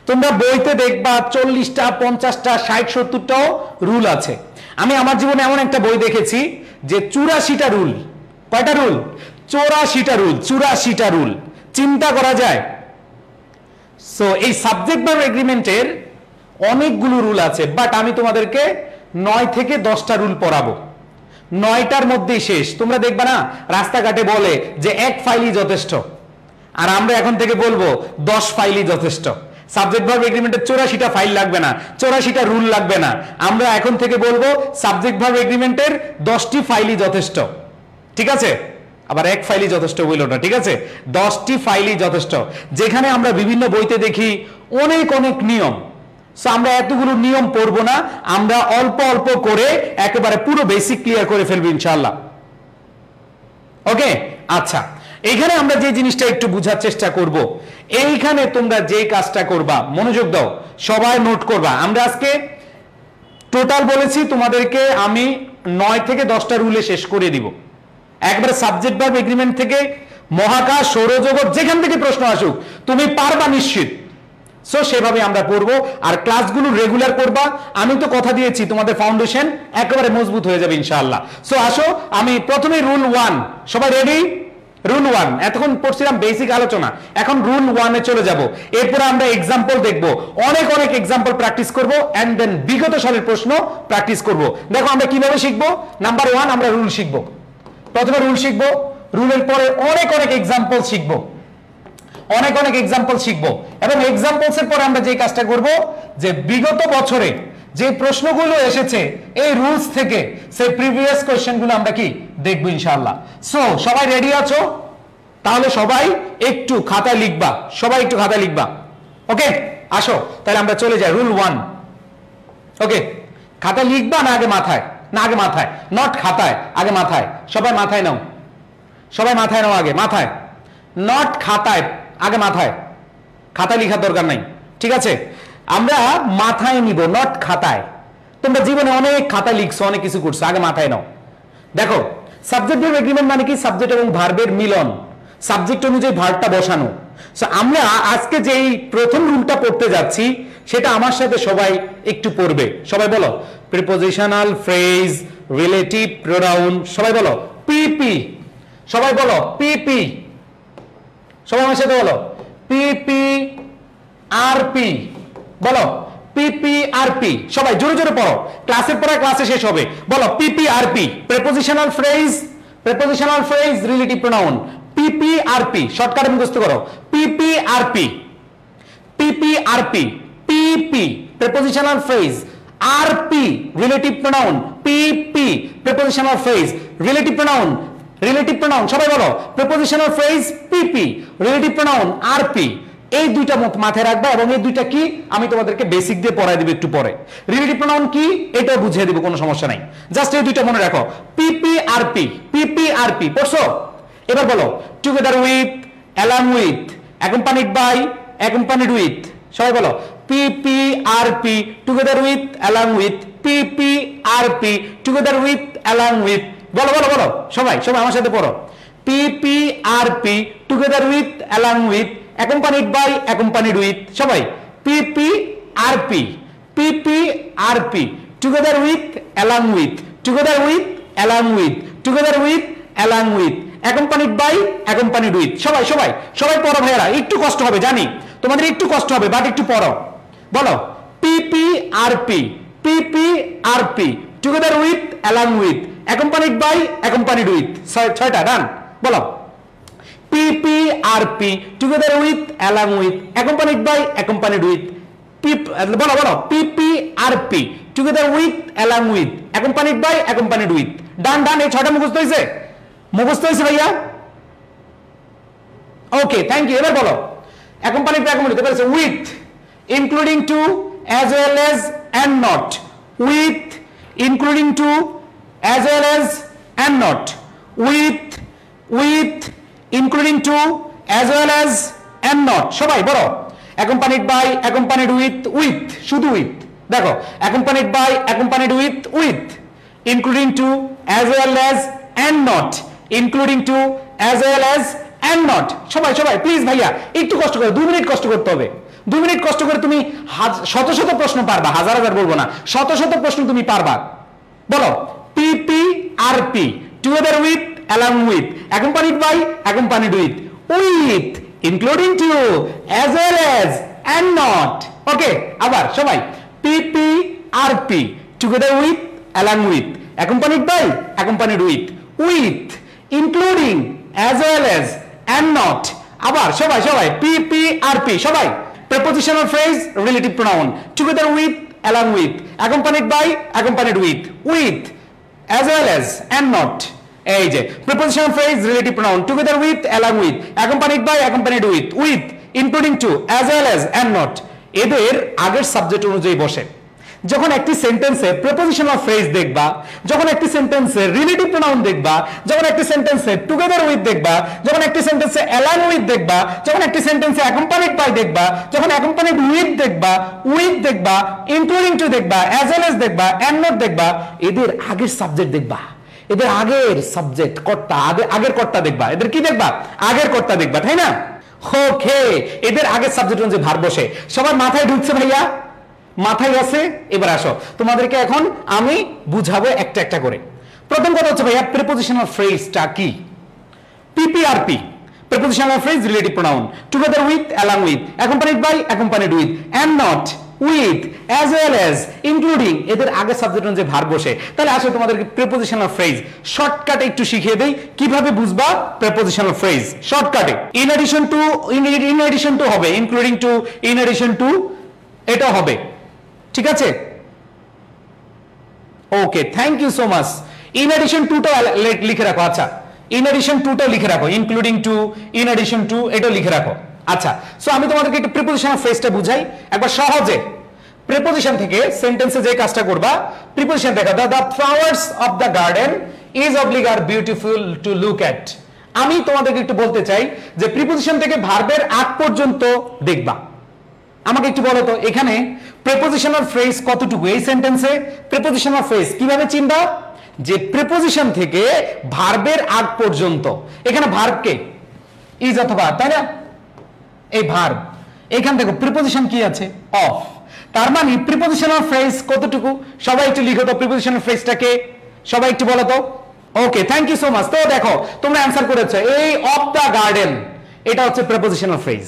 তোমরা বইতে দেখবা 40টা 50টা 60-70টাও রুল আছে। আমি আমার জীবনে এমন একটা বই দেখেছি যে 84টা রুল। কয়টা রুল? 84টা রুল, 84টা রুল। চিন্তা করা যায়। সো এই সাবজেক্ট ভার্ব এগ্রিমেন্টের অনেকগুলো রুল আছে, বাট আমি তোমাদেরকে 9 থেকে 10টা রুল পড়াবো। 9টার মধ্যেই শেষ। তোমরা দেখবা না রাস্তাঘাটে বলে যে 1 ফাইলই যথেষ্ট, আর আমরা এখন থেকে বলবো 10 ফাইলই যথেষ্ট। সাবজেক্ট ভার্ব এগ্রিমেন্টের 84টা ফাইল লাগবে না, 84টা রুল লাগবে না। আমরা এখন থেকে বলবো সাবজেক্ট ভার্ব এগ্রিমেন্টের 10টি ফাইলই যথেষ্ট, ঠিক আছে? আবার এক ফাইলই যথেষ্ট বললো না, ঠিক আছে? 10টি ফাইলই যথেষ্ট। যেখানে আমরা বিভিন্ন বইতে দেখি অনেক অনেক নিয়ম, সো আমরা এতগুলো নিয়ম পড়বো না, আমরা অল্প অল্প করে একেবারে পুরো বেসিক ক্লিয়ার করে ফেলবো ইনশাআল্লাহ। ওকে, আচ্ছা, এইখানে আমরা যে জিনিসটা একটু বোঝার চেষ্টা করব, এইখানে তোমরা যে কাজটা করবা, মনোযোগ দাও, সবাই নোট করবা। আমরা আজকে টোটাল বলেছি তোমাদেরকে আমি 9 থেকে 10টা রুলে শেষ করে দিব, একবারে সাবজেক্ট ভার্ব এগ্রিমেন্ট থেকে মহাকাশ, সৌরজগৎ, যেখান থেকে প্রশ্ন আসুক তুমি পারবা নিশ্চিত। সো সেভাবে আমরা পড়বো, আর ক্লাসগুলো রেগুলার করবা। আমি তো কথা দিয়েছি তোমাদের ফাউন্ডেশন একেবারে মজবুত হয়ে যাবে ইনশাআল্লাহ। সো আসো, আমি প্রথমে রুল 1, সবাই রেডি? রুল 1, এতক্ষণ পড়ছিলাম বেসিক আলোচনা, এখন রুল 1 এ চলে যাব। এরপরে আমরা এক্সাম্পল দেখব, অনেক অনেক এক্সাম্পল প্র্যাকটিস করব, এন্ড দেন বিগত সালের প্রশ্ন প্র্যাকটিস করব। দেখো আমরা কিভাবে শিখবো। নাম্বার 1, আমরা রুল শিখবো। প্রথমে রুল শিখবো, রুলের পরে অনেক অনেক এক্সাম্পল শিখবো, অনেক অনেক এক্সাম্পল শিখবো, এবং এক্সাম্পলস এর পরে আমরা যে কাজটা করব, যে বিগত বছরে যে প্রশ্নগুলো এসেছে এই রুলস থেকে, সেই প্রিভিয়াস কোশ্চেনগুলো আমরা কি দেখবো ইনশাআল্লাহ। সো সবাই রেডি আছো? তাহলে সবাই একটু খাতা লিখবা, সবাই একটু খাতা লিখবা। ওকে, আসো তাহলে আমরা চলে যাই রুল 1। ওকে, খাতা লিখবা না আগে মাথায়? না আগে মাথায়, নট খাতায়, আগে মাথায়। সবাই মাথায় নাও, সবাই মাথায় নাও, আগে মাথায়, নট খাতায়, আগে মাথায়। খাতায় লেখার দরকার নাই, ঠিক আছে? আমরা মাথায় নিব, নট খাতায়। তোমরা জীবনে অনেক খাতা লিখছো, অনেক কিছু করছো, আগে মাথায় নাও। দেখো, সাবজেক্ট ভার্ব এগ্রিমেন্ট মানে কি? সাবজেক্ট এবং ভার্বের মিলন, সাবজেক্ট অনুযায়ী ভার্বটা বসানো। সো আমরা আজকে যেই প্রথম রুলটা পড়তে যাচ্ছি, সেটা আমার সাথে সবাই একটু পড়বে। সবাই বলো, প্রিপোজিশনাল ফ্রেজ, রিলেটিভ প্রোনাউন। সবাই বলো পিপি, সবাই বলো পিপি, সবাই আমার সাথে বলো পিপি আরপি, বলো পিপি আরপি। সবাই জোরে জোরে পড়ো, ক্লাসের পড়া ক্লাসে শেষ হবে। বলো PP RP, prepositional phrase, prepositional phrase, relative pronoun. PP RP, শর্টকাটে মুখস্থ করো। PP RP, PP RP, PP prepositional phrase, RP relative pronoun, PP prepositional phrase, relative pronoun, relative pronoun. সবাই বলো prepositional phrase, PP, relative pronoun, RP. এই দুইটা মাথায় রাখবা, এবং এই দুইটা কি আমি তোমাদেরকে বেসিক দিয়ে পড়াই দিব একটু পরে। রিলেটিভ প্রোনাউন কি এটাও বুঝিয়ে দিব, কোনো সমস্যা নাই, জাস্ট এই দুইটা মনে রাখো। পিপি আরপি, পিপি আরপি পড়ছো? এবার বলো together with, along with, accompanied by, accompanied with. সবাই বলো PP RP, together with, along with, PP RP, together with, along with. বলো বলো বলো, সবাই সবাই আমার সাথে পড়ো। PP RP, together with, along with, accompanied by, accompanied with. সবাই PP RP, PP RP, together with, along with, together with, along with, together with, along with, accompanied by, accompanied with. সবাই সবাই সবাই পড়ো ভাইয়ারা, একটু কষ্ট হবে জানি, তোমাদের একটু কষ্ট হবে, বাট একটু পড়ো। বলো PP RP, PP RP, together with, along with, accompanied by, accompanied with. 6টা ডান। বলো PP RP, together with, along with, accompanied by, accompanied with. বলো বলো PP RP, together with, along with, accompanied by, accompanied with. Done done, এই 6টা মুখস্থ হয়েছে? মুখস্থ হয়েছে ভাইয়া? Okay, thank you. এবার বলো accompanied by, accompanied with, including to, as well as, and not. With, including to, as well as, and not. With, with, including to, as well as, and not. সবাই বলো accompanied by, accompanied with, with, শুধু with। দেখো accompanied by, accompanied with, with, including to, as well as, and not, including to, as well as, and not। সবাই সবাই please ভাইয়া একটু কষ্ট করো, 2 মিনিট কষ্ট করতে হবে। 2 মিনিট কষ্ট করে তুমি শত শত প্রশ্ন পারবা, হাজার হাজার বলবো না, শত শত প্রশ্ন তুমি পারবা। বলো PP RP, together with, along with, accompanied by, accompanied with, with, including to, as well as, and not. Okay, আবার সবাই PP RP, together with, along with, accompanied by, accompanied with, with, including, as well as, and not. আবার সবাই সবাই PP RP, সবাই prepositional phrase relative pronoun together with, along with, accompanied by, accompanied with, as well as, and not. এই যে prepositional phrase relative pronoun together with, along with, accompanied by, accompanied with, including to, as well as, and not এদের আগের subject অনুযায়ী বসে। যখন একটি সেন্টেন্সে prepositional phrase দেখবা, যখন একটি সেন্টেন্সে রিলেটিভ প্রোনাউন দেখবা, যখন একটি সেন্টেন্সে টুগেদার উইথ দেখবা, যখন একটি সেন্টেন্সে অ্যালং উইথ দেখবা, যখন একটি সেন্টেন্সে অ্যাকম্পানিড বাই দেখবা, যখন অ্যাকম্পানিড উইথ দেখবা, ইনক্লুডিং টু দেখবা, অ্যাজ ওয়েল এজ দেখবা, এন্ড নট দেখবা, এদের আগের সাবজেক্ট দেখবা, এদের আগের সাবজেক্ট কর্তা, আগের কর্তা দেখবা, এদের কি দেখবা? আগের কর্তা দেখবা, তাই না? ওকে, এদের আগের সাবজেক্ট অনুযায়ী ভার্ব বসে। সবার মাথায় ঢুকছে ভাইয়া? মাথায় আছে? এবার আসো, তোমাদেরকে এখন আমি বুঝাবো একটা একটা করে। প্রথম কথা হচ্ছে ভাইয়া প্রিপোজিশনাল ফ্রেজটা কি? PP RP, prepositional phrase relative pronoun together with, along with, accompanied by, accompanied with, and not, with, as well as, including, এদের আগের সাবজেক্ট অনুযায়ী ভার্ব বসে। তাহলে আসো তোমাদেরকে প্রিপোজিশনাল ফ্রেজ শর্টকাটে একটু শিখিয়ে দেই কিভাবে বুঝবা প্রিপোজিশনাল ফ্রেজ শর্টকাটে। ইন এডিশন টু হবে, including to, in addition to, এটা হবে, ঠিক আছে? Okay, thank you so much. In addition টুটা লিখে রাখো। আচ্ছা, ইন এডিশন টুটা লিখে রাখো, including to, in addition to, এটা লিখে রাখো। আচ্ছা, সো আমি তোমাদেরকে একটু প্রিপোজিশনাল ফ্রেজটা বুঝাই একবার সহজে। প্রিপোজিশন থেকে সেন্টেন্সে যে কাজটা করবা, প্রিপোজিশন দেখা দাও, the flowers of the garden is oblique are beautiful to look at. আমি তোমাদেরকে একটু বলতে চাই যে প্রিপোজিশন থেকে ভার্বের আগ পর্যন্ত দেখবা। আমাকে একটু বলো তো, এখানে প্রিপোজিশনাল ফ্রেজ কতটুকু? এই সেন্টেন্সে প্রিপোজিশনাল ফ্রেজ কিভাবে চিনবা? যে প্রিপোজিশন থেকে ভার্বের আগ পর্যন্ত। এখানে ভার্ব কে? ইজ অথবা, তাই না? এই ভার্ব, এখান থেকে প্রিপোজিশন কি আছে? অফ। তার মানে প্রিপোজিশনাল ফ্রেজ কতটুকু? সবাই একটু লিখো তো প্রিপোজিশনাল ফ্রেজটাকে, সবাই একটু বলো তো। ওকে, থ্যাংক ইউ সো মাচ। তো দেখো তোমরা অ্যান্সার করেছো, এই অফ দ্য গার্ডেন, এটা হচ্ছে প্রিপোজিশনাল ফ্রেজ।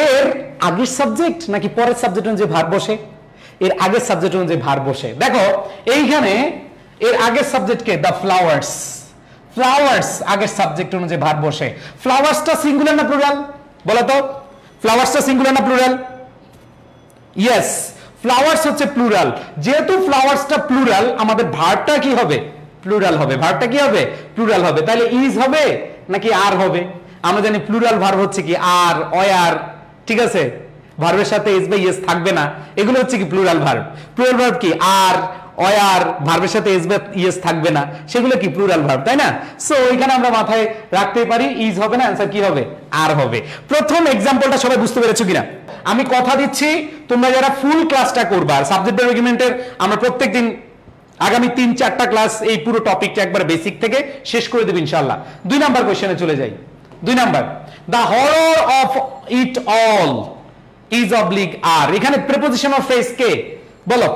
এর আগের সাবজেক্ট নাকি পরের সাবজেক্ট অনুযায়ী ভার্ব বসে? এর আগের সাবজেক্ট অনুযায়ী ভার্ব বসে। দেখো এইখানে এর আগের subject K? The flowers. Flowers আগের সাবজেক্ট অনুযায়ী ভার্ব বসে। ফ্লাওয়ার্সটা সিঙ্গুলার না প্লুরাল? বলো তো, ফ্লাওয়ার্সটা সিঙ্গুলার না প্লুরাল? ইয়েস, ফ্লাওয়ার্স হচ্ছে প্লুরাল। যেহেতু ফ্লাওয়ার্সটা প্লুরাল, আমাদের ভার্বটা কি হবে? প্লুরাল হবে। ভার্বটা কি হবে? প্লুরাল হবে। তাহলে ইজ হবে নাকি আর হবে? আমরা জানি প্লুরাল ভার্ব হচ্ছে কি আর, অয়ার, ঠিক আছে? ভার্বের সাথে এস বা ইয়েস থাকবে না, এগুলো হচ্ছে কি প্লুরাল ভার্ব। প্লুরাল ভার্ব কি? আর, অয়ার, ভার্বের সাথে এস বা ইয়েস থাকবে না, সেগুলো কি প্লুরাল ভার্ব, তাই না? সো এখানে আমরা মাথায় রাখতে পারি ইজ হবে না, অ্যান্সার কি হবে? আর হবে। প্রথম এক্সাম্পলটা সবাই বুঝতে পেরেছো কিনা? আমি কথা দিচ্ছি তোমরা যারা ফুল ক্লাসটা করবা, সাবজেক্ট আর্গুমেন্টের আমরা প্রত্যেকদিন আগামী 3-4টা ক্লাস এই পুরো টপিকটা একবার বেসিক থেকে শেষ করে দেব ইনশাআল্লাহ। 2 নাম্বার কোশ্চেনে চলে যাই। 2 number, the horror of it all is oblique আর। এখানে প্রিপোজিশনাল ফ্রেজ কে? বলো,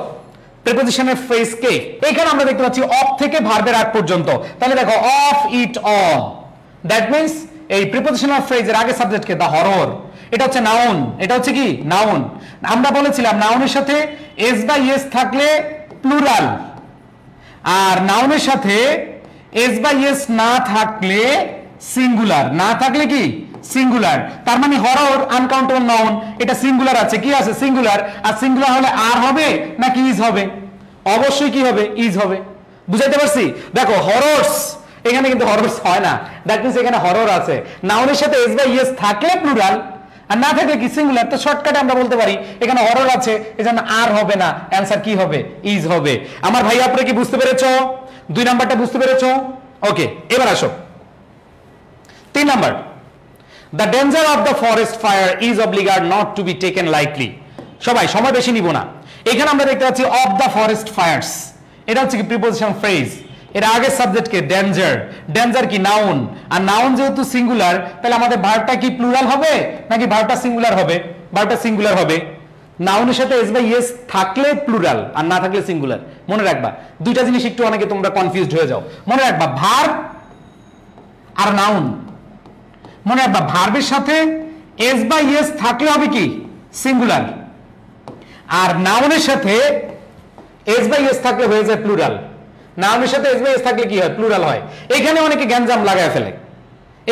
প্রিপোজিশনাল ফ্রেজ কে? এখানে আমরা দেখতে পাচ্ছি অফ থেকে ভার্বের আগ পর্যন্ত। তাহলে দেখো of it all, that means এই প্রিপোজিশনাল ফ্রেজের আগে সাবজেক্ট কে? The horror. এটা হচ্ছে নাউন। এটা হচ্ছে কি? নাউন। আমরা বলেছিলাম নাউনের সাথে এস বা ইয়েস থাকলে প্লুরাল, আর নাউনের সাথে এস বা ইয়েস না থাকলে সিঙ্গুলার। না থাকলে কি? সিঙ্গুলার। তার মানে হরর আনকাউন্টেবল নাউন, এটা সিঙ্গুলার আছে, কি আছে? সিঙ্গুলার। আর সিঙ্গুলার হলে আর হবে নাকি ইজ হবে? অবশ্যই কি হবে? ইজ হবে। বুঝাইতে পারছি? দেখো হররস, এখানে কিন্তু হররস হয় না, দ্যাট মিন্স এখানে হরর আছে। নাউনের সাথে এস বা ইয়েস থাকলে প্লুরাল, আর না থাকলে কি? সিঙ্গুলার। তো শর্টকাটে আমরা বলতে পারি এখানে হরর আছে, এজন্য আর হবে না, অ্যান্সার কি হবে? ইজ হবে। আমার ভাই আপনারা কি বুঝতে পেরেছো? 2 নাম্বারটা বুঝতে পেরেছো? ওকে, এবার আসো 3 number, the danger of the forest fire is অবলিগার্ড not to be taken lightly. সবাই সময় বেশি নিব না। এখানে আমরা দেখতে পাচ্ছি অফ দ্য ফরেস্ট ফায়ার্স, এটা হচ্ছে কি? Preposition phrase. এর আগের সাবজেক্ট কে? ডেঞ্জার। ডেঞ্জার কি? নাউন। আর নাউন যেহেতু সিঙ্গুলার, তাহলে আমাদের ভার্বটা কি প্লুরাল হবে নাকি ভার্বটা সিঙ্গুলার হবে? ভার্বটা সিঙ্গুলার হবে। নাউনের সাথে এস বা ইয়েস থাকলে প্লুরাল, আর না থাকলে সিঙ্গুলার। মনে রাখবা দুইটা জিনিস, একটু অনেকে তোমরা কনফিউজড হয়ে যাও। মনে রাখবা ভার্ব আর নাউন। মনে রাখবা ভার্বের সাথে এস বা ইয়েস থাকলে হবে কি? সিঙ্গুলার। আর নাউনের সাথে এস বা ইয়েস থাকলে হয়ে যায় প্লুরাল। নাউনের সাথে এস বা ইয়েস থাকলে কি হয়? প্লুরাল হয়। এখানে অনেকে গ্যাঞ্জাম লাগায় ফেলে,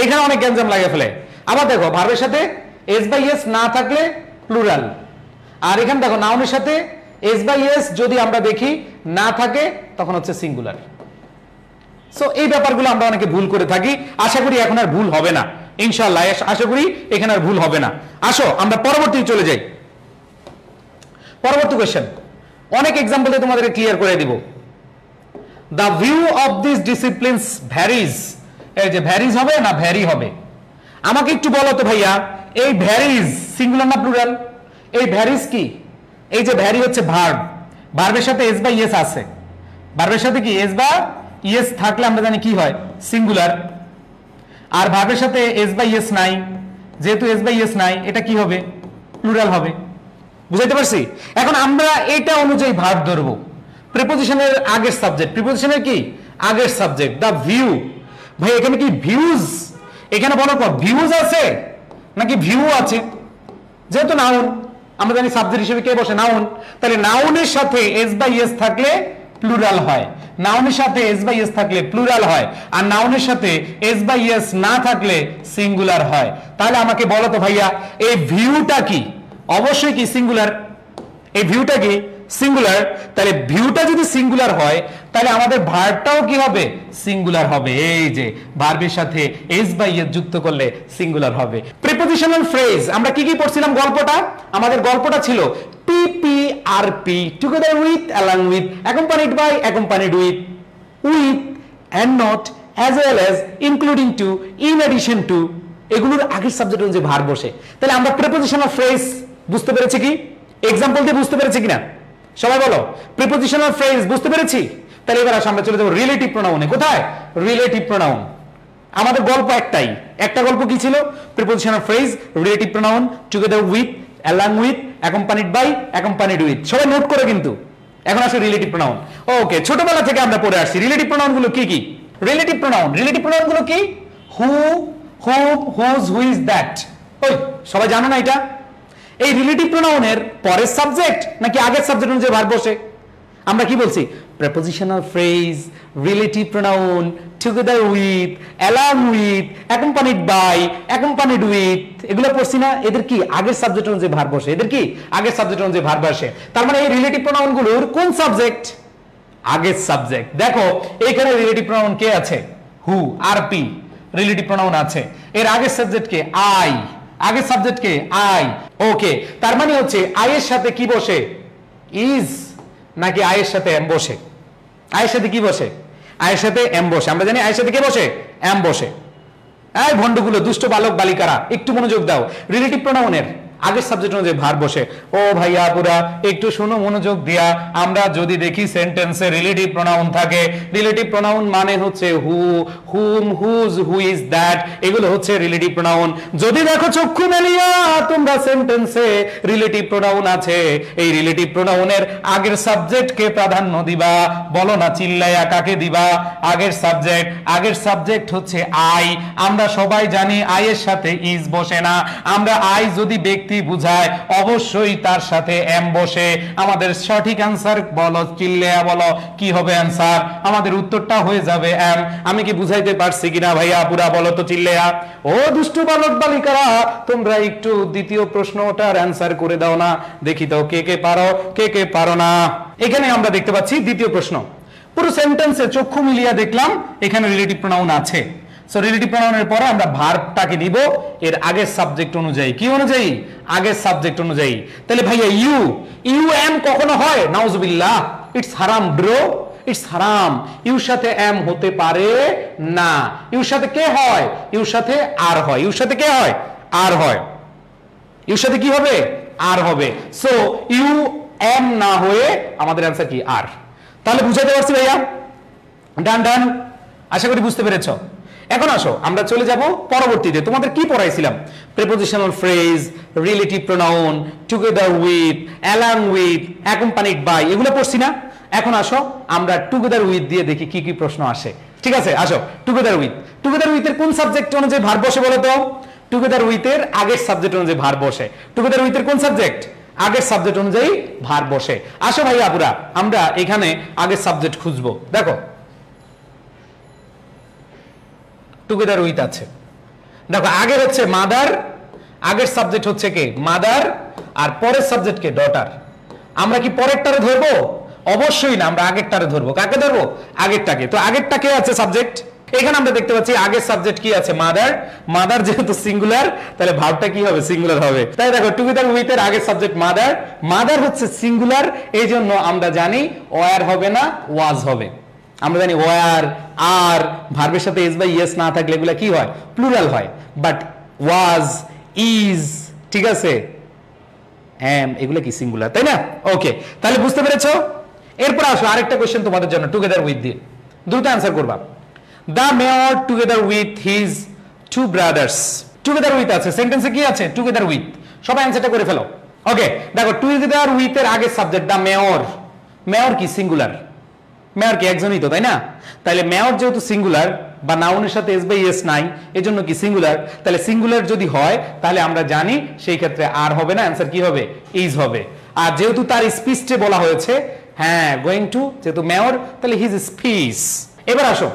এখানে অনেক গ্যাঞ্জাম লাগায় ফেলে। আবার দেখো ভার্বের সাথে এস বা ইয়েস না থাকলে প্লুরাল। আর এখানে দেখো নাউনের সাথে এস বাই এস যদি আমরা দেখি না থাকে তখন হচ্ছে সিঙ্গুলার। সো এই ব্যাপারগুলো আমরা অনেকে ভুল করে থাকি, আশা করি এখন আর ভুল হবে না ইনশাআল্লাহ, আশা করি এখানে আর ভুল হবে না। আসো আমরা পরবর্তী চলে যাই। পরবর্তী কোশ্চেন অনেক एग्जांपल দিয়ে তোমাদের ক্লিয়ার করে দিব। The view of these disciplines varies, এই যে ভ্যারিজ হবে না ভ্যারি হবে, আমাকে একটু বলো তো ভাইয়া এই ভ্যারিজ সিঙ্গুলার না প্লুরাল? এই ভ্যারিজ কি? এই যে ভ্যারি হচ্ছে ভার্ব, ভার্বের সাথে এস বা ইয়েস আছে, ভার্বের সাথে কি এস বা ইয়েস থাকলে আমরা জানি কি হয় সিঙ্গুলার, আর ভার্বের সাথে এস বা ইয়েস নাই, যেহেতু এস বা ইয়েস নাই এটা কি হবে প্লুরাল হবে। বুঝাইতে পারছি? এখন আমরা এটা অনুযায়ী ভার্ব ধরবো, প্রিপোজিশনের আগের সাবজেক্ট, প্রিপোজিশনের কি আগের সাবজেক্ট। দা ভিউ, ভাই এখানে কি ভিউজ, এখানে বলো তো ভিউজ আছে নাকি ভিউ আছে? যেহেতু নাউন আমরা জানি সাবজেক্ট হিসেবে কে বসে নাউন, তাহলে নাউনের সাথে এস বাই এস থাকলে প্লুরাল হয়, নাউনের সাথে এস বাই এস থাকলে প্লুরাল হয়, আর নাউনের সাথে এস বাই এস না থাকলে সিঙ্গুলার হয়। তাহলে আমাকে বলো তো ভাইয়া এই ভিউটা কি? অবশ্যই কি সিঙ্গুলার, এই ভিউটা কি সিঙ্গুলার। তাহলে ভিউটা যদি সিঙ্গুলার হয় তাহলে আমাদের ভার্বটাও কি হবে সিঙ্গুলার হবে। এই যে ভার্বের সাথে এস বাই এস যুক্ত করলে সিঙ্গুলার হবে। প্রিপোজিশনাল ফ্রেজ আমরা কি কি পড়ছিলাম গল্পটা? আমাদের গল্পটা ছিল PP RP, together with, along with, accompanied by, accompanied with, and not, as well as, including to, in addition to, এগুলোর আগের সাবজেক্ট অনুযায়ী ভার্ব বসে। তাহলে আমরা প্রিপোজিশনাল ফ্রেজ বুঝতে পেরেছি কি? এক্সাম্পল দিয়ে বুঝতে পেরেছি কিনা সবাই বলো? প্রিপোজিশনাল ফ্রেজ বুঝতে পেরেছি? তাহলে এবার আসো আমরা চলে যাবো রিলেটিভ প্রোনাউনে। কোথায় রিলেটিভ প্রোনাউন? আমাদের গল্প একটাই, একটা গল্প কি ছিল? Prepositional phrase, relative pronoun, together with, along with, accompanied by, accompanied with. সবাই নোট করে কিন্তু। এখন আসো রিলেটিভ প্রোনাউন। ওকে, ছোটবেলা থেকে আমরা পড়ে আসছি রিলেটিভ প্রোনাউন গুলো কি কি। রিলেটিভ প্রোনাউন, রিলেটিভ প্রোনাউন গুলো কি? হু, হুম, হুজ, হুইজ, দ্যাট। ওই সবাই জানো না এটা? এই রিলেটিভ প্রোনাউনের পরের সাবজেক্ট নাকি আগের সাবজেক্ট অনুযায়ী ভার্ব বসে? আমরা কি বলছি? Prepositional phrase, relative pronoun, together with, along with, accompanied by, accompanied with, এগুলো পড়ছি না? এদের কি আগের সাবজেক্ট অনুযায়ী ভার্ব বসে, এদের কি আগের সাবজেক্ট অনুযায়ী ভার্ব আসে। তার মানে এই রিলেটিভ প্রোনাউন গুলোর কোন সাবজেক্ট? আগের সাবজেক্ট। দেখো এখানে রিলেটিভ প্রোনাউন কে আছে? হু, আর পি রিলেটিভ প্রোনাউন আছে। এর আগের সাবজেক্ট কে? আই। আগের সাবজেক্ট কে? আই। ওকে, তার মানে হচ্ছে আই এর সাথে কি বসে? ইজ নাকি আয়ের সাথে এম বসে? আয়ের সাথে কি বসে? আয়ের সাথে এম বসে। আমরা জানি আয়ের সাথে কে বসে? এম বসে। এই ভন্ডগুলো, দুষ্ট বালক বালিকারা একটু মনোযোগ দাও। রিলেটিভ প্রোনাউনের আগের সাবজেক্ট অনুযায়ী ভার্ব বসে। ও ভাইয়া পুরা একটু শুনো মনোযোগ দিয়া। আমরা যদি দেখি সেন্টেন্সে রিলেটিভ প্রোনাউন থাকে, রিলেটিভ প্রোনাউন মানে হচ্ছে হু, হুম, হুজ, হু ইজ, দ্যাট, এগুলো হচ্ছে রিলেটিভ প্রোনাউন। যদি দেখো চক্ষু মেলিয়া তোমরা সেন্টেন্সে রিলেটিভ প্রোনাউন আছে, এই রিলেটিভ প্রোনাউনের আগের সাবজেক্টকে প্রাধান্য দিবা। বলো না চিল্লাইয়া কাকে দিবা? আগের সাবজেক্ট। আগের সাবজেক্ট হচ্ছে আই। আমরা সবাই জানি আয়ের সাথে ইজ বসে না। আমরা আই যদি ব্যক্তি বুঝায় অবশ্যই তার সাথে এম বসে। আমাদের সঠিক অ্যান্সার বলো, চিল্লাইয়া বলো কি হবে অ্যান্সার? আমাদের উত্তরটা হয়ে যাবে এম। আমি কি বুঝাইতে পারছি কিনা ভাইয়া? পুরা বলো তো চিল্লাইয়া। ও দুষ্টু বালক বালিকারা তোমরা একটু দ্বিতীয় প্রশ্নটার অ্যান্সার করে দাও না, দেখি তো কে কে পারো কে কে পারো না। এখানে আমরা দেখতে পাচ্ছি দ্বিতীয় প্রশ্ন। পুরো সেন্টেন্সে চক্ষু মিলিয়ে দেখলাম এখানে রিলেটিভ প্রোনাউন আছে। সো রিলেটিভ প্রোনাউনের পরে আমরা ভার্বটাকে দিব এর আগের সাবজেক্ট অনুযায়ী। কি অনুযায়ী? আগের সাবজেক্ট অনুযায়ী। তাহলে ভাইয়া ইউ, ইউ এম কখনো হয়? নাউজুবিল্লাহ, ইটস হারাম ব্রো, ইটস হারাম। ইউর সাথে এম হতে পারে না। ইউর সাথে কে হয়? ইউর সাথে আর হয়। ইউর সাথে কে হয়? আর হয়। ইউর সাথে কি হবে? আর হবে। সো ইউ এম না হয়ে আমাদের অ্যান্সার কি? আর। তাহলে বুঝাতে পারছি ভাইয়া? ডান ডান, আশা করি বুঝতে পেরেছো। এখন আসো আমরা চলে যাব পরবর্তীতে। তোমাদের কি পড়াইছিলাম? Prepositional phrase, relative pronoun, together with, along with, accompanied by, এগুলো পড়ছি না? এখন আসো আমরা টুগেদার উইথ দিয়ে দেখি কি কি প্রশ্ন আসে। ঠিক আছে, আসো টুগেদার উইথ। টুগেদার উইথের কোন সাবজেক্ট অনুযায়ী ভার্ব বসে বলো তো? টুগেদার উইথের আগের সাবজেক্ট অনুযায়ী ভার্ব বসে। টুগেদার উইথের কোন সাবজেক্ট? আগের সাবজেক্ট অনুযায়ী ভার্ব বসে। আসো ভাই আপুরা আমরা এখানে আগের সাবজেক্ট খুঁজবো। দেখো টুগেদার উইথ আছে। দেখো আগের হচ্ছে মাদার, আগের সাবজেক্ট হচ্ছে কে মাদার আর পরের সাবজেক্ট কে ডটার। আমরা কি পরেরটারে ধরবো? অবশ্যই না, আমরা আগেরটারে ধরবো। কাকে ধরবো? আগেরটাকে। তো আগেরটা কে আছে সাবজেক্ট? এখানে আমরা দেখতে পাচ্ছি আগের সাবজেক্ট কি আছে মাদার। মাদার যেহেতু সিঙ্গুলার তাহলে ভার্বটা কি হবে? সিঙ্গুলার হবে। তাই দেখো টুগেদার উইথ এর আগের সাবজেক্ট মাদার, মাদার হচ্ছে সিঙ্গুলার, এই জন্য আমরা জানি ওয়ার হবে না, ওয়াজ হবে। আমরা জানি ওয়ার আর ভার্বের সাথে এস বা ইয়েস না থাকলে এগুলা কি হয়? প্লুরাল হয়। বাট ওয়াজ, ইজ, ঠিক আছে, এম, এগুলো কি সিঙ্গুলার, তাই না? ওকে, তাহলে বুঝতে পেরেছো? এরপর আসো আরেকটা কোশ্চেন তোমাদের জন্য টুগেদার উইথ দিয়ে, দ্রুত অ্যান্সার করবা। The mayor together with his two brothers. Together with আছে, সেন্টেন্সে কি আছে? Together with. সবাই অ্যান্সারটা করে ফেলো। ওকে, দেখো টুগেদার উইথ এর আগের সাবজেক্ট দ্য মেয়র। মেয়র কি? সিঙ্গুলার। মেয়র কি? একজনই তো, তাই না? তাহলে মেয়র যেহেতু সিঙ্গুলার বা নাউনের সাথে এস বাই এস নাই, এজন্য কি সিঙ্গুলার। তাহলে সিঙ্গুলার যদি হয় তাহলে আমরা জানি সেই ক্ষেত্রে আর হবে না, অ্যান্সার কি হবে? ইজ হবে। আর যেহেতু তার স্পিচে বলা হয়েছে, হ্যাঁ গোয়িং টু, যেহেতু মেয়র তাহলে হিজ স্পিচ। এবার আসো,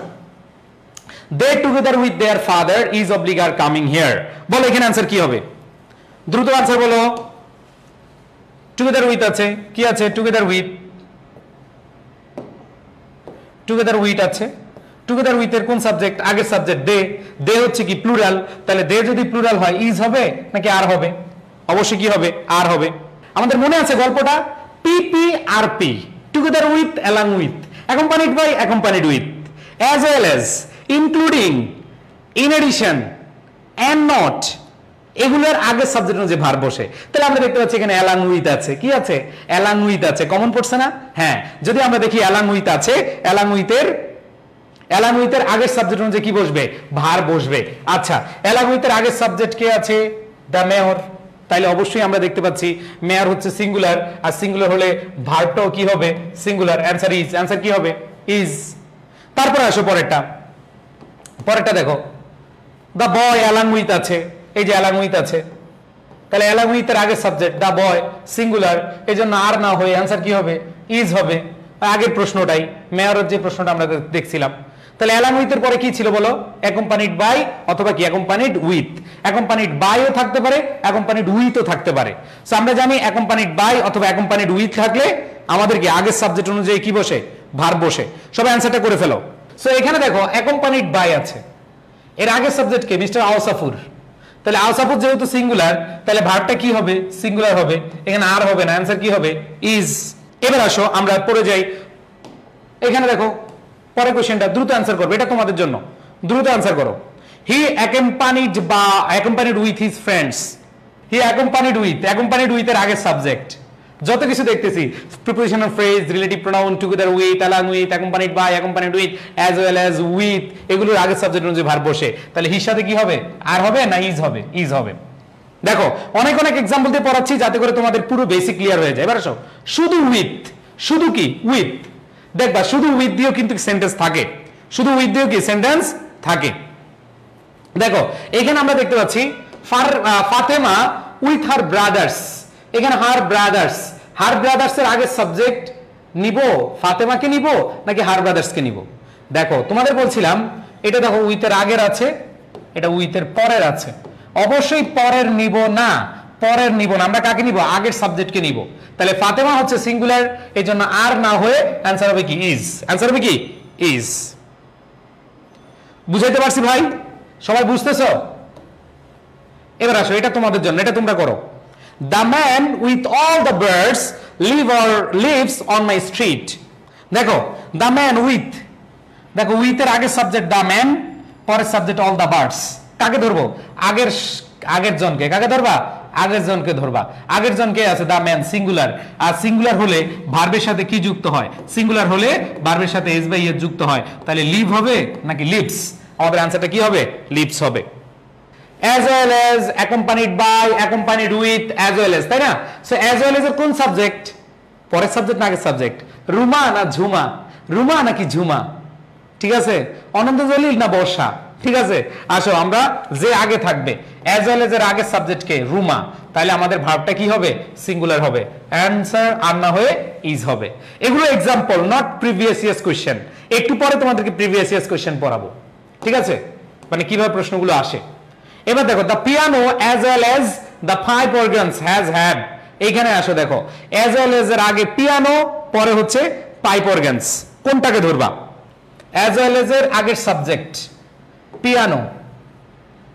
they together with their father is অব্লিগার কামিং হিয়ার। বলো এখানে অ্যান্সার কি হবে? দ্রুত অ্যান্সার বলো। টুগেদার উইথ আছে, কি আছে? টুগেদার উইথ, টুগেদার উইথ আছে। টুগেদার উইথ এর কোন সাবজেক্ট? আগের সাবজেক্ট দে। দে হচ্ছে কি? প্লুরাল। তাহলে দে যদি প্লুরাল হয় ইজ হবে নাকি আর হবে? অবশ্যই কি হবে? আর হবে। আমাদের মনে আছে গল্পটা? PP R P, together with, along with, accompanied by, accompanied with, as well as, including, in addition, and not, এগুলোর আগের সাবজেক্ট অনুযায়ী ভার্ব বসে। তাহলে আমরা দেখতে পাচ্ছি এখানে অ্যালং উইথ আছে। কি আছে? অ্যালং উইথ আছে। কমন পড়ছে না? হ্যাঁ, যদি আমরা দেখি অ্যালং উইথ আছে, অ্যালং উইথের আগের সাবজেক্ট অনুযায়ী কি বসবে? ভার্ব বসবে। আচ্ছা, অ্যালং উইথের আগের সাবজেক্ট কে আছে? The mayor. তাইলে অবশ্যই আমরা দেখতে পাচ্ছি মেয়র হচ্ছে সিঙ্গুলার, আর সিঙ্গুলার হলে ভার্বটাও কি হবে? সিঙ্গুলার। Answer is. অ্যান্সার কি হবে? ইজ। তারপরে আসো পরেরটা। পরেরটা দেখো, দ্য বয় অ্যালং উইথ আছে। এই যে অ্যালং উইথ আছে, তাহলে অ্যালং উইথ এর আগের সাবজেক্ট দ্য বয়, সিঙ্গুলার, এই জন্য আর না হয়ে অ্যান্সার কি হবে? ইজ হবে। আগের প্রশ্নটাই, মেয়রের যে প্রশ্নটা আমরা দেখছিলাম। তাহলে অ্যালং উইথ এর পরে কি ছিল বলো? অ্যাকম্পানিড বাই অথবা কি অ্যাকম্পানিড উইথ। অ্যাকম্পানিড বাইও থাকতে পারে, অ্যাকম্পানিড উইথও থাকতে পারে। সো আমরা জানি অ্যাকম্পানিড বাই অথবা অ্যাকম্পানিড উইথ থাকলে আমাদের কি আগের সাবজেক্ট অনুযায়ী কি বসে? ভার্ব বসে। সবাই অ্যান্সারটা করে ফেলো। সো এখানে দেখো অ্যাকম্পানিড বাই আছে, এর আগের সাবজেক্ট কে? মিস্টার আওসাফুর। তাহলে আওসাফুর যেহেতু সিঙ্গুলার তাহলে ভার্বটা কি হবে? সিঙ্গুলার হবে। এখানে আর হবে না, অ্যান্সার কি হবে? ইজ। এবার আসো আমরা পড়ে যাই। এখানে দেখো পরের কোশ্চেনটা, দ্রুত অ্যান্সার করবে, এটা তোমাদের জন্য, দ্রুত অ্যান্সার করো। হি অ্যাকম্পানিড বা accompanied with his friends. He accompanied with, accompanied with এর আগের সাবজেক্ট যত কিছু দেখতেছি, prepositional phrase, relative pronoun, together with, along with, accompanied by, accompanied with, as well as, with, এগুলোর আগের সাবজেক্ট অনুযায়ী ভার্ব বসে। তাহলে হির সাথে কি হবে? আর হবে না ইজ হবে? ইজ হবে। দেখো অনেক অনেক এক্সাম্পল দিয়ে পড়াচ্ছি যাতে করে তোমাদের পুরো বেসিক ক্লিয়ার হয়ে যায়। এবার আসো, শুধু উইথ, শুধু কি? উইথ। দেখবা শুধু উইথ দিয়েও কিন্তু সেন্টেন্স থাকে, শুধু উইথ দিয়েও কি সেন্টেন্স থাকে। দেখো এখানে আমরা দেখতে পাচ্ছি ফাতেমা উইথ হার ব্রাদার্স। এখানে হার ব্রাদার্স, হার ব্রাদার্স এর আগের সাবজেক্ট নিব ফাতেমাকে নিব নাকি হার ব্রাদার্সকে নিব? দেখো তোমাদের বলছিলাম এটা দেখো উইথের আগের আছে, এটা উইথের পরের আছে। অবশ্যই পরের নিব না, পরের নিব না, আমরা কাকে নিব? আগের সাবজেক্টকে নিব। তাহলে ফাতেমা হচ্ছে সিঙ্গুলার, এই জন্য আর না হয়ে অ্যান্সার হবে কি? ইজ। অ্যান্সার হবে কি? ইজ। বুঝাইতে পারছি ভাই? সবাই বুঝতেছো? এবার আসো এটা তোমাদের জন্য, এটা তোমরা করো। The man with all the birds lives on my street. দেখো the man with, দেখো উইথ এর আগের সাবজেক্ট the man, পরের সাবজেক্ট all the birds। কাকে ধরবো? আগের জনকে। কাকে ধরবা? আগের জনকে ধরবা। আগের জনকে আছে the man, সিঙ্গুলার। আর সিঙ্গুলার হলে ভার্বের সাথে কি যুক্ত হয়? সিঙ্গুলার হলে ভার্বের সাথে এস বাই এস যুক্ত হয়। তাহলে লিভ হবে নাকি লিভস? আমাদের আনসারটা কি হবে? লিভস হবে। as well as, accompanied by, accompanied with, as well as, তাই না? সো as well as এর কোন সাবজেক্ট? পরের সাবজেক্ট না আগের সাবজেক্ট? রুমা না ঝুমা? রুমা নাকি ঝুমা? ঠিক আছে, অনন্ত জলিল না বর্ষা? ঠিক আছে, আসো আমরা যে আগে থাকবে as well as এর আগের সাবজেক্ট কে? রুমা। তাহলে আমাদের ভার্বটা কি হবে? সিঙ্গুলার হবে। অ্যানসার আর না হয়ে ইজ হবে। এগুলো example, not previous years question. একটু পরে তোমাদেরকে প্রিভিয়াস ইয়ার্স কোশ্চেন পড়াবো, ঠিক আছে? মানে কিভাবে প্রশ্নগুলো আসে। এবার দেখো the piano as well as the 5 organs has had, এইখানে আসো দেখো অ্যাজ ওয়েল অ্যাজ এর আগে পিয়ানো, পরে হচ্ছে 5 organs, কোনটাকে ধরবা? অ্যাজ ওয়েল অ্যাজ এর আগের সাবজেক্ট পিয়ানো,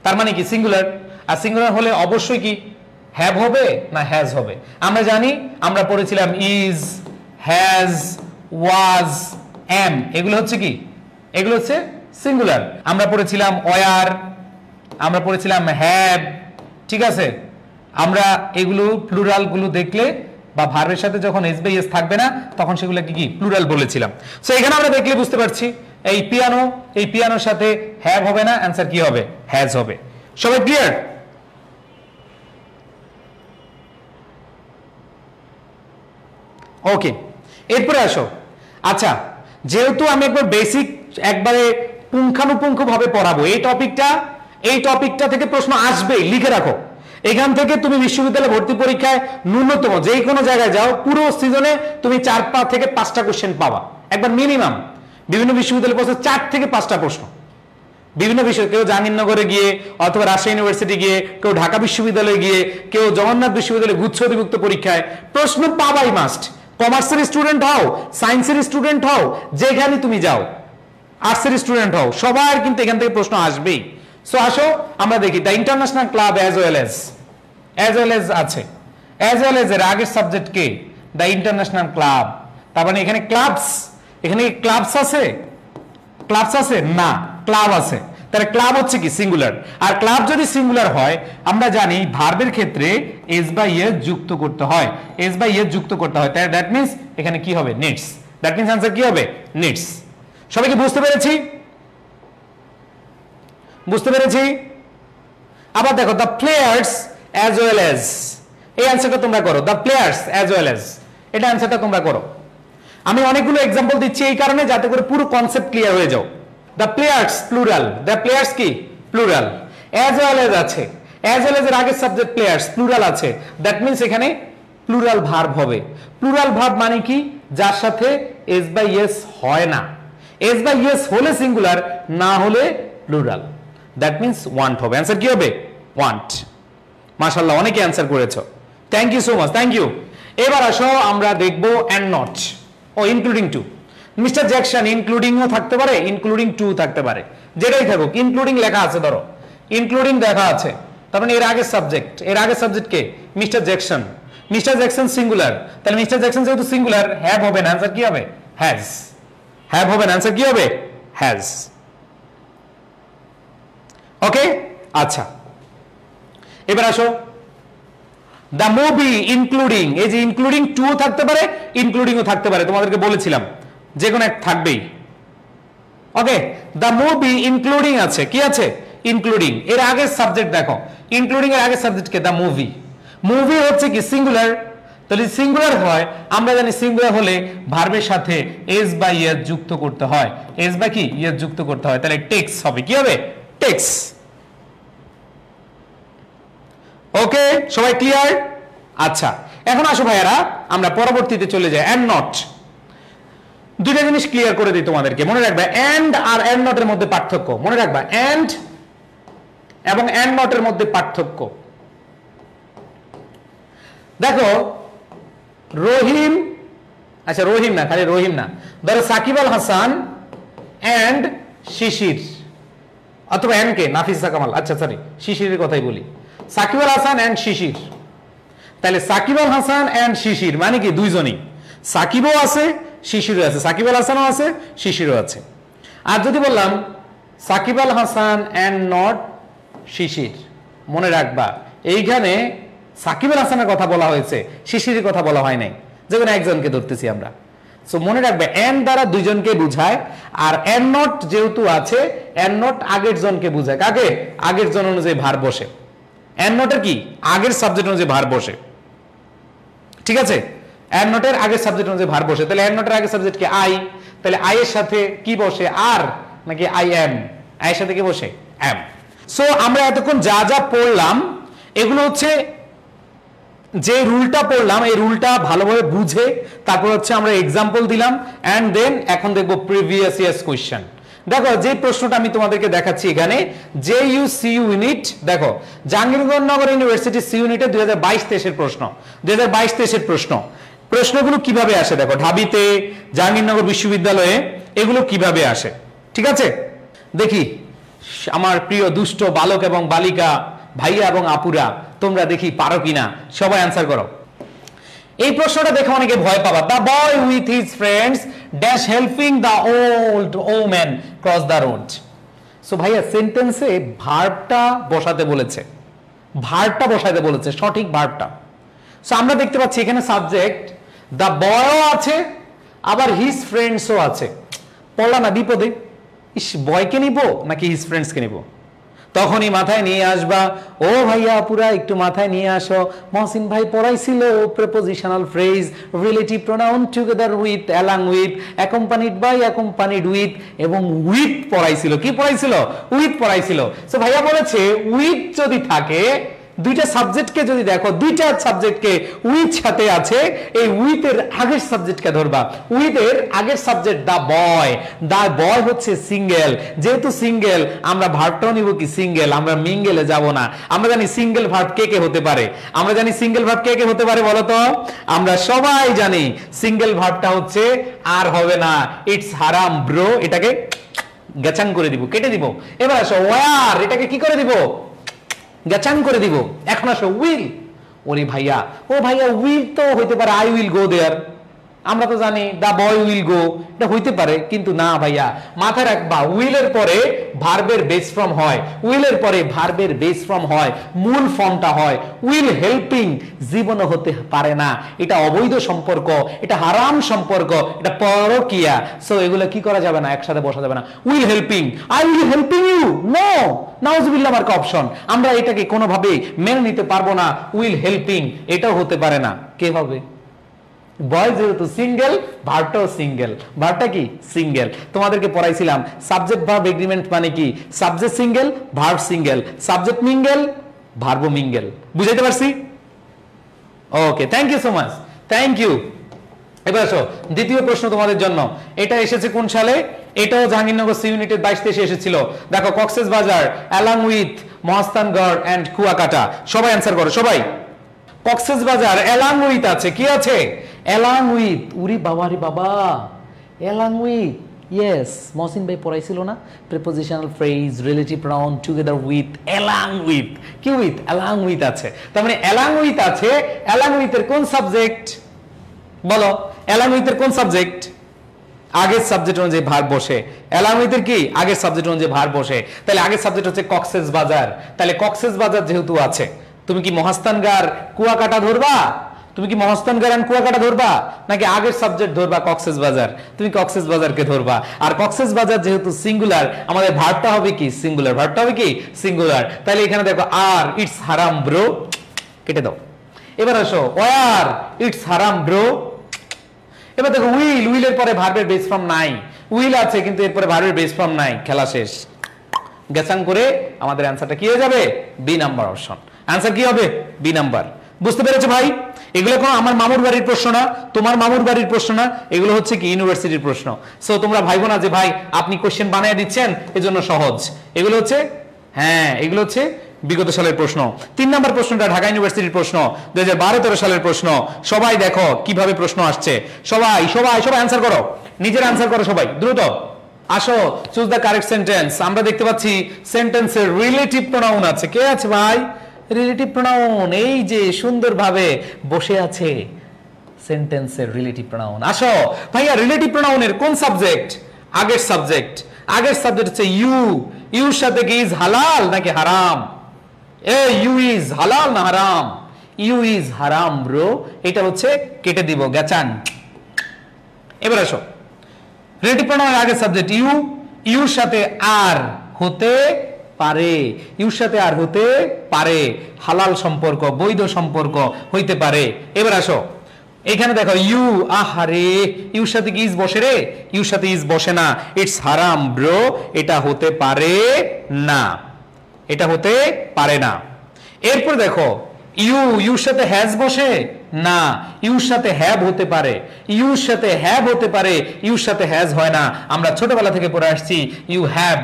তার মানে কি সিঙ্গুলার, আর সিঙ্গুলার হলে অবশ্যই কি হ্যাভ হবে না হ্যাজ হবে? আমরা জানি, আমরা পড়েছিলাম ইজ, হ্যাজ, ওয়াজ, এম, এগুলো হচ্ছে কি, এগুলো হচ্ছে সিঙ্গুলার। আমরা পড়েছিলাম ওয়ার, আমরা পড়েছিলাম হ্যাভ, ঠিক আছে? আমরা এগুলো প্লুরাল গুলো দেখলে বা ভার্বের সাথে যখন এস বাই এস থাকবে না তখন সেগুলো কি প্লুরাল বলেছিলাম। সো এখানে আমরা দেখলে বুঝতে পারছি এই পিয়ানো, এই পিয়ানোর সাথে হ্যাভ হবে না, অ্যান্সার কি হবে? হ্যাজ হবে। সবাই ক্লিয়ার? ওকে, এরপরে আসো। আচ্ছা, যেহেতু আমি একবার বেসিক একবারে পুঙ্খানুপুঙ্খ ভাবে পড়াবো, এই টপিকটা থেকে প্রশ্ন আসবে, লিখে রাখো। এখান থেকে তুমি বিশ্ববিদ্যালয় ভর্তি পরীক্ষায় ন্যূনতম যে কোনো জায়গায় যাও, পুরো সিজনে তুমি 4 থেকে 5টা কোশ্চেন পাবা একবার মিনিমাম। বিভিন্ন বিশ্ববিদ্যালয় প্রশ্ন 4 থেকে 5টা প্রশ্ন, বিভিন্ন বিষয়, কেউ জাহাঙ্গীরনগরে গিয়ে অথবা রাজশাহী ইউনিভার্সিটি গিয়ে, কেউ ঢাকা বিশ্ববিদ্যালয়ে গিয়ে, কেউ জগন্নাথ বিশ্ববিদ্যালয়ে গুচ্ছ অধিভুক্ত পরীক্ষায় প্রশ্ন পাবাই মাস্ট। কমার্সের স্টুডেন্ট হও, সায়েন্সের স্টুডেন্ট হও, যেখানে তুমি যাও, আর্টসের স্টুডেন্ট হও, সবার কিন্তু এখান থেকে প্রশ্ন আসবেই। সো আসো আমরা দেখি the international club as well as আছে, অ্যাজ ওয়েল অ্যাজ এর আগের subject K? The international club. তার মানে এখানে ক্লাবস, এখানে ক্লাবস আছে? ক্লাবস আছে না, ক্লাব আছে। তাহলে ক্লাব হচ্ছে কি সিঙ্গুলার, আর ক্লাব যদি সিঙ্গুলার হয় আমরা জানি ভার্বের ক্ষেত্রে এস বাই এস যুক্ত করতে হয়, এস বাই এস যুক্ত করতে হয়। তাই দ্যাট মিন্স এখানে কি হবে? নিডস। দ্যাট মিন্স आंसर কি হবে? নিডস। সবাই কি বুঝতে পেরেছি? বুঝতে পেরেছি? আবার দেখো the players as well as, এই অ্যানসারটা তোমরা করো। The players as well as, এটা অ্যানসারটা তোমরা করো। আমি অনেকগুলো एग्जांपल দিচ্ছি এই কারণে যাতে করে পুরো কনসেপ্ট ক্লিয়ার হয়ে যাও। The players plural, the players কি প্লুরাল, অ্যাজ ওয়েল অ্যাজ আছে, অ্যাজ ওয়েল অ্যাজ এর আগের সাবজেক্ট প্লেয়ার্স প্লুরাল আছে, দ্যাট মিন্স এখানে প্লুরাল ভার্ব হবে। প্লুরাল ভার্ব মানে কি? যার সাথে এস বাই এস হয় না, এস বাই এস হলে সিঙ্গুলার, না হলে প্লুরাল, দ্যাট মিন্স ওয়ান্ট হবে। অ্যানসার কি হবে? ওয়ান্ট। মাশাআল্লাহ, অনেকে অ্যানসার করেছো, thank you so much, thank you. এবার আসো আমরা দেখবো অ্যান্ড নট ও ইনক্লুডিং টু। মিস্টার জ্যাকসন ইনক্লুডিংও থাকতে পারে, ইনক্লুডিং টু থাকতে পারে, যেটাই থাকুক। ইনক্লুডিং লেখা আছে, ধরো ইনক্লুডিং দেখা আছে, তার মানে এর আগের সাবজেক্ট, এর আগের সাবজেক্ট কে? Mister Jackson. Mister Jackson singular, তাহলে মিস্টার জ্যাকসন যেহেতু সিঙ্গুলার, হ্যাভ হবে না, অ্যানসার কি হবে? হ্যাজ। হ্যাভ হবে না, অ্যানসার কি হবে? হ্যাজ। ওকে, আচ্ছা এবার আসো দ্য মুভি ইনক্লুডিং, এই যে ইনক্লুডিং টু থাকতে পারে, ইনক্লুডিংও থাকতে পারে, তোমাদেরকে বলেছিলাম যে কোনো এক থাকবেই। ওকে, দ্য মুভি ইনক্লুডিং আছে, কি আছে? ইনক্লুডিং। এর আগের সাবজেক্ট দেখো, ইনক্লুডিং এর আগের subject K? The movie. Movie হচ্ছে কি সিঙ্গুলার, তাহলে সিঙ্গুলার হয়, আমরা জানি সিঙ্গুলার হলে ভার্বের সাথে এস বাই এস যুক্ত করতে হয়, এস বাই কি এস যুক্ত করতে হয়, তাহলে টেক্স হবে, কি হবে? টেক্স। ওকে, সবাই ক্লিয়ার? আচ্ছা, এখন আসো ভাইয়ারা আমরা পরবর্তীতে চলে যাই অ্যান্ড নট। দুইটা জিনিস ক্লিয়ার করে দিই তোমাদেরকে, মনে রাখবা এন্ড আর এন্ড নটের মধ্যে পার্থক্য, মনে রাখবা এন্ড এবং এন্ড নটের মধ্যে পার্থক্য। দেখো রহিম, আচ্ছা রহিম না, খালি রহিম না, ধরো সাকিব আল হাসান এন্ড শিশির, অথবা এন্ড কে? নাফিসা কামাল, আচ্ছা সরি শিশিরের কথাই বলি, সাকিব আল হাসান এন্ড শিশির। তাহলে সাকিব আল হাসান এন্ড শিশির মানে কি দুইজনই, সাকিবও আছে শিশিরও আছে, সাকিব আল হাসানও আছে শিশিরও আছে। আর যদি বললাম সাকিব আল হাসান এন্ড নট শিশির, মনে রাখবা এইখানে সাকিব আল হাসানের কথা বলা হয়েছে, শিশিরের কথা বলা হয় নাই, যে কোনো একজনকে ধরতেছি আমরা। সো মনে রাখবে এন্ড দ্বারা দুইজনকে বুঝায়, আর এন্ড নট যেহেতু আছে, এন্ড নট আগের জনকে বুঝায়, কাকে? আগের জন অনুযায়ী ভার বসে। এন্ড নটের কি? আগের সাবজেক্ট অনুযায়ী ভার বসে, ঠিক আছে? এন্ড নটের আগের সাবজেক্ট অনুযায়ী ভার বসে, তাহলে এন্ড নটের আগের সাবজেক্ট কি? আই, তাহলে আই এর সাথে কি বসে? আর নাকি আই এম? আই এর সাথে কি বসে? এম। সো আমরা এতক্ষণ যা যা পড়লাম এগুলো হচ্ছে যে রুলটা পড়লাম, এই রুলটা ভালোভাবে বুঝে তারপর হচ্ছে আমরা এক্সাম্পল দিলাম, এন্ড দেন এখন দেখবো প্রিভিয়াস ইয়ার্স কোয়েশ্চেন। দেখো যে প্রশ্নটা আমি তোমাদেরকে দেখাচ্ছি এখানে জেইউসি ইউনিট, দেখো জাহাঙ্গীরনগর ইউনিভার্সিটি সি ইউনিটে 2022-23 প্রশ্ন, 2022-23 প্রশ্ন। প্রশ্নগুলো কিভাবে আসে দেখো, ঢাবিতে, জাহাঙ্গীরনগর বিশ্ববিদ্যালয়ে এগুলো কিভাবে আসে, ঠিক আছে? দেখি আমার প্রিয় দুষ্ট বালক এবং বালিকা ভাইয়া এবং আপুরা, তোমরা দেখি পারো কিনা, সবাই অ্যান্সার করো। এই প্রশ্নটা দেখে অনেকে ভয় পাবা। The boy with his friends dash helping the old woman cross the road. So ভাইয়া সেন্টেন্সে ভার্বটা বসাতে বলেছে, ভার্বটা বসাতে বলেছে, সঠিক ভার্বটা। সো আমরা দেখতে পাচ্ছি এখানে সাবজেক্ট দ্য বয়ও আছে, আবার হিজ ফ্রেন্ডসও আছে। পড়লা না বিপদে, ইস বয়কে নিব নাকি হিজ ফ্রেন্ডসকে নিব? তখনই মাথায় নিয়ে আসবা, ও ভাইয়া পুরা একটু মাথায় নিয়ে আসো, মহসিন ভাই পড়াইছিল prepositional phrase, relative pronoun together with, along with, accompanied by, accompanied with এবং উইথ পড়াইছিল। কি পড়াইছিল? উইথ পড়াইছিল। সো ভাইয়া বলেছে উইথ যদি থাকে, দুইটা সাবজেক্টকে যদি দেখো, দুইটা সাবজেক্টকে উইথ সাথে আছে, এই উইথের আগের সাবজেক্টকে ধরবা। উইথের আগের সাবজেক্ট দা বয়, দা বয় হচ্ছে সিঙ্গেল, যেহেতু সিঙ্গেল আমরা ভার্বটাও নিব কি সিঙ্গেল, আমরা মিঙ্গেলে যাব না। আমরা জানি সিঙ্গেল ভার্ব কে কে হতে পারে, আমরা জানি সিঙ্গেল ভার্ব কে কে হতে পারে বলো তো? আমরা সবাই জানি সিঙ্গেল ভার্বটা হচ্ছে আর হবে না, ইটস হারাম ব্রো, এটাকে গেচাং করে দিব, কেটে দিব। এবার আসো ওয়ার, এটাকে কি করে দিব? গেচাং করে দিব। এখন আসো উইল, ওরে ভাইয়া, ও ভাইয়া উইল তো হইতে পারে আই উইল গো দেয়ার, আমরা তো জানি দা বয় উইল গো, এটা হইতে পারে, কিন্তু না ভাইয়া, মাথায় রাখবা উইলের পরে ভার্বের বেস ফর্ম হয়, উইলের পরে ভার্বের বেস ফর্ম হয়, মূল ফর্মটা হয়। উইল হেল্পিং জীবনও হতে পারে না, এটা অবৈধ সম্পর্ক, এটা হারাম সম্পর্ক, এটা পরকিয়া। সো এগুলো কি করা যাবে না, একসাথে বসা যাবে না। Will helping, I will helping you, no, নাউজুবিল্লাহ মার্কা অপশন, আমরা এটাকে কোনোভাবেই মেনে নিতে পারবো না। উইল হেল্পিং এটাও হতে পারে না, কে হবে? বয় যেহেতু সিঙ্গেল, ভার্বটাও সিঙ্গেল, ভার্বটা কি সিঙ্গেল। তোমাদেরকে পড়াইছিলাম সাবজেক্ট ভার্ব এগ্রিমেন্ট মানে কি, subject single, verb single, subject mingle, verb mingle. বুঝাইতে পারছি? Okay, thank you so much, thank you. এবার আসো দ্বিতীয় প্রশ্ন তোমাদের জন্য, এটা এসেছে কোন সালে? এটাও জাহাঙ্গীরনগর সি ইউনিটের 22-23 এসেছিল। দেখো Cox's Bazar along with Mahasthangarh and Kuakata, সবাই অ্যান্সার করো সবাই। কক্সবাজার অ্যালং উইথ আছে, কি আছে? অ্যালং উইথ, উরি বাবা রে বাবা, অ্যালং উইথ, ইয়েস মহসিন ভাই পড়াইছিল না, prepositional phrase, relative pronoun together with, along with, কি উইথ? অ্যালং উইথ আছে। তার মানে অ্যালং উইথ আছে, অ্যালং উইথের কোন সাবজেক্ট বলো? অ্যালং উইথের কোন সাবজেক্ট? আগের সাবজেক্ট অনুযায়ী ভার্ব বসে। অ্যালং উইথের কি? আগের সাবজেক্ট অনুযায়ী ভার্ব বসে। তাহলে আগের সাবজেক্ট হচ্ছে কক্সবাজার, তাহলে কক্সবাজার যেহেতু আছে, তুমি কি মহাস্থানগড় কুয়াকাটা ধরবা? তুমি কি মহাস্থানগড় এন্ড কুয়াকাটা ধরবা, নাকি আগের সাবজেক্ট ধরবা কক্সবাজার? তুমি কক্সবাজারকে ধরবা। আর কক্সবাজার যেহেতু সিঙ্গুলার, আমাদের ভার্বটা হবে কি সিঙ্গুলার, ভার্বটা হবে কি সিঙ্গুলার। তাহলে এখানে দেখো আর, ইটস হারাম ব্রো, কেটে দাও। এবার আসো ওয়ার, ইটস হারাম ব্রো। এবার দেখো উইল, উইলের পরে ভার্বের বেস ফর্ম নাই, উইল আছে কিন্তু এরপরে ভার্বের বেস ফর্ম নাই, খেলা শেষ। গেসাং করে আমাদের অ্যান্সারটা কি হয়ে যাবে? B number option. অ্যান্সার কি হবে? B number. বুঝতে পেরেছো ভাই? এগুলো কোনো আমার মামুর বাড়ির প্রশ্ন না, তোমার মামুর বাড়ির প্রশ্ন না, এগুলো হচ্ছে কি ইউনিভার্সিটির প্রশ্ন। সো তোমরা ভাইবো না যে ভাই আপনি কোশ্চেন বানিয়ে দিচ্ছেন এজন্য সহজ, এগুলো হচ্ছে হ্যাঁ এগুলো হচ্ছে বিগত সালের প্রশ্ন। 3 নম্বর প্রশ্নটা ঢাকা ইউনিভার্সিটির প্রশ্ন, 2012-13 সালের প্রশ্ন। সবাই দেখো কিভাবে প্রশ্ন আসছে, সবাই সবাই সবাই অ্যান্সার করো, নিজের অ্যান্সার করো সবাই দ্রুত। আসো চুজ দ্য কারেক্ট সেন্টেন্স। আমরা দেখতে পাচ্ছি সেন্টেন্সের রিলেটিভ প্রোনাউন আছে। কে আছে ভাই? রিলেটিভ প্রোনাউন এই যে সুন্দরভাবে বসে আছে সেন্টেন্সের রিলেটিভ প্রোনাউন। আসো ভাইয়া রিলেটিভ প্রোনাউনের কোন সাবজেক্ট? আগের সাবজেক্ট। আগের সাবজেক্ট হচ্ছে ইউ। ইউর সাথে কি ইজ হালাল নাকি হারাম? এ ইউ ইজ হালাল না হারাম? ইউ ইজ হারাম ব্রো, এটা হচ্ছে কেটে দিব গেচান। এবার আসো রিলেটিভ প্রোনাউনের আগের সাবজেক্ট ইউ, ইউর সাথে আর হতে পারে, ইউর সাথে আর হতে পারে, হালাল সম্পর্ক বৈধ সম্পর্ক হইতে পারে। এবার আসো এখানে দেখো ইউ, আহারে ইউর সাথে কি ইজ বসে রে? ইউর সাথে ইজ বসে না, ইটস হারাম ব্রো, এটা হতে পারে না, এটা হতে পারে না। এরপর দেখো ইউর সাথে হ্যাজ বসে না, ইউর সাথে হ্যাভ হতে পারে, ইউর সাথে হ্যাভ হতে পারে, ইউর সাথে হ্যাজ হয় না। আমরা ছোটবেলা থেকে পড়ে আসছি you have,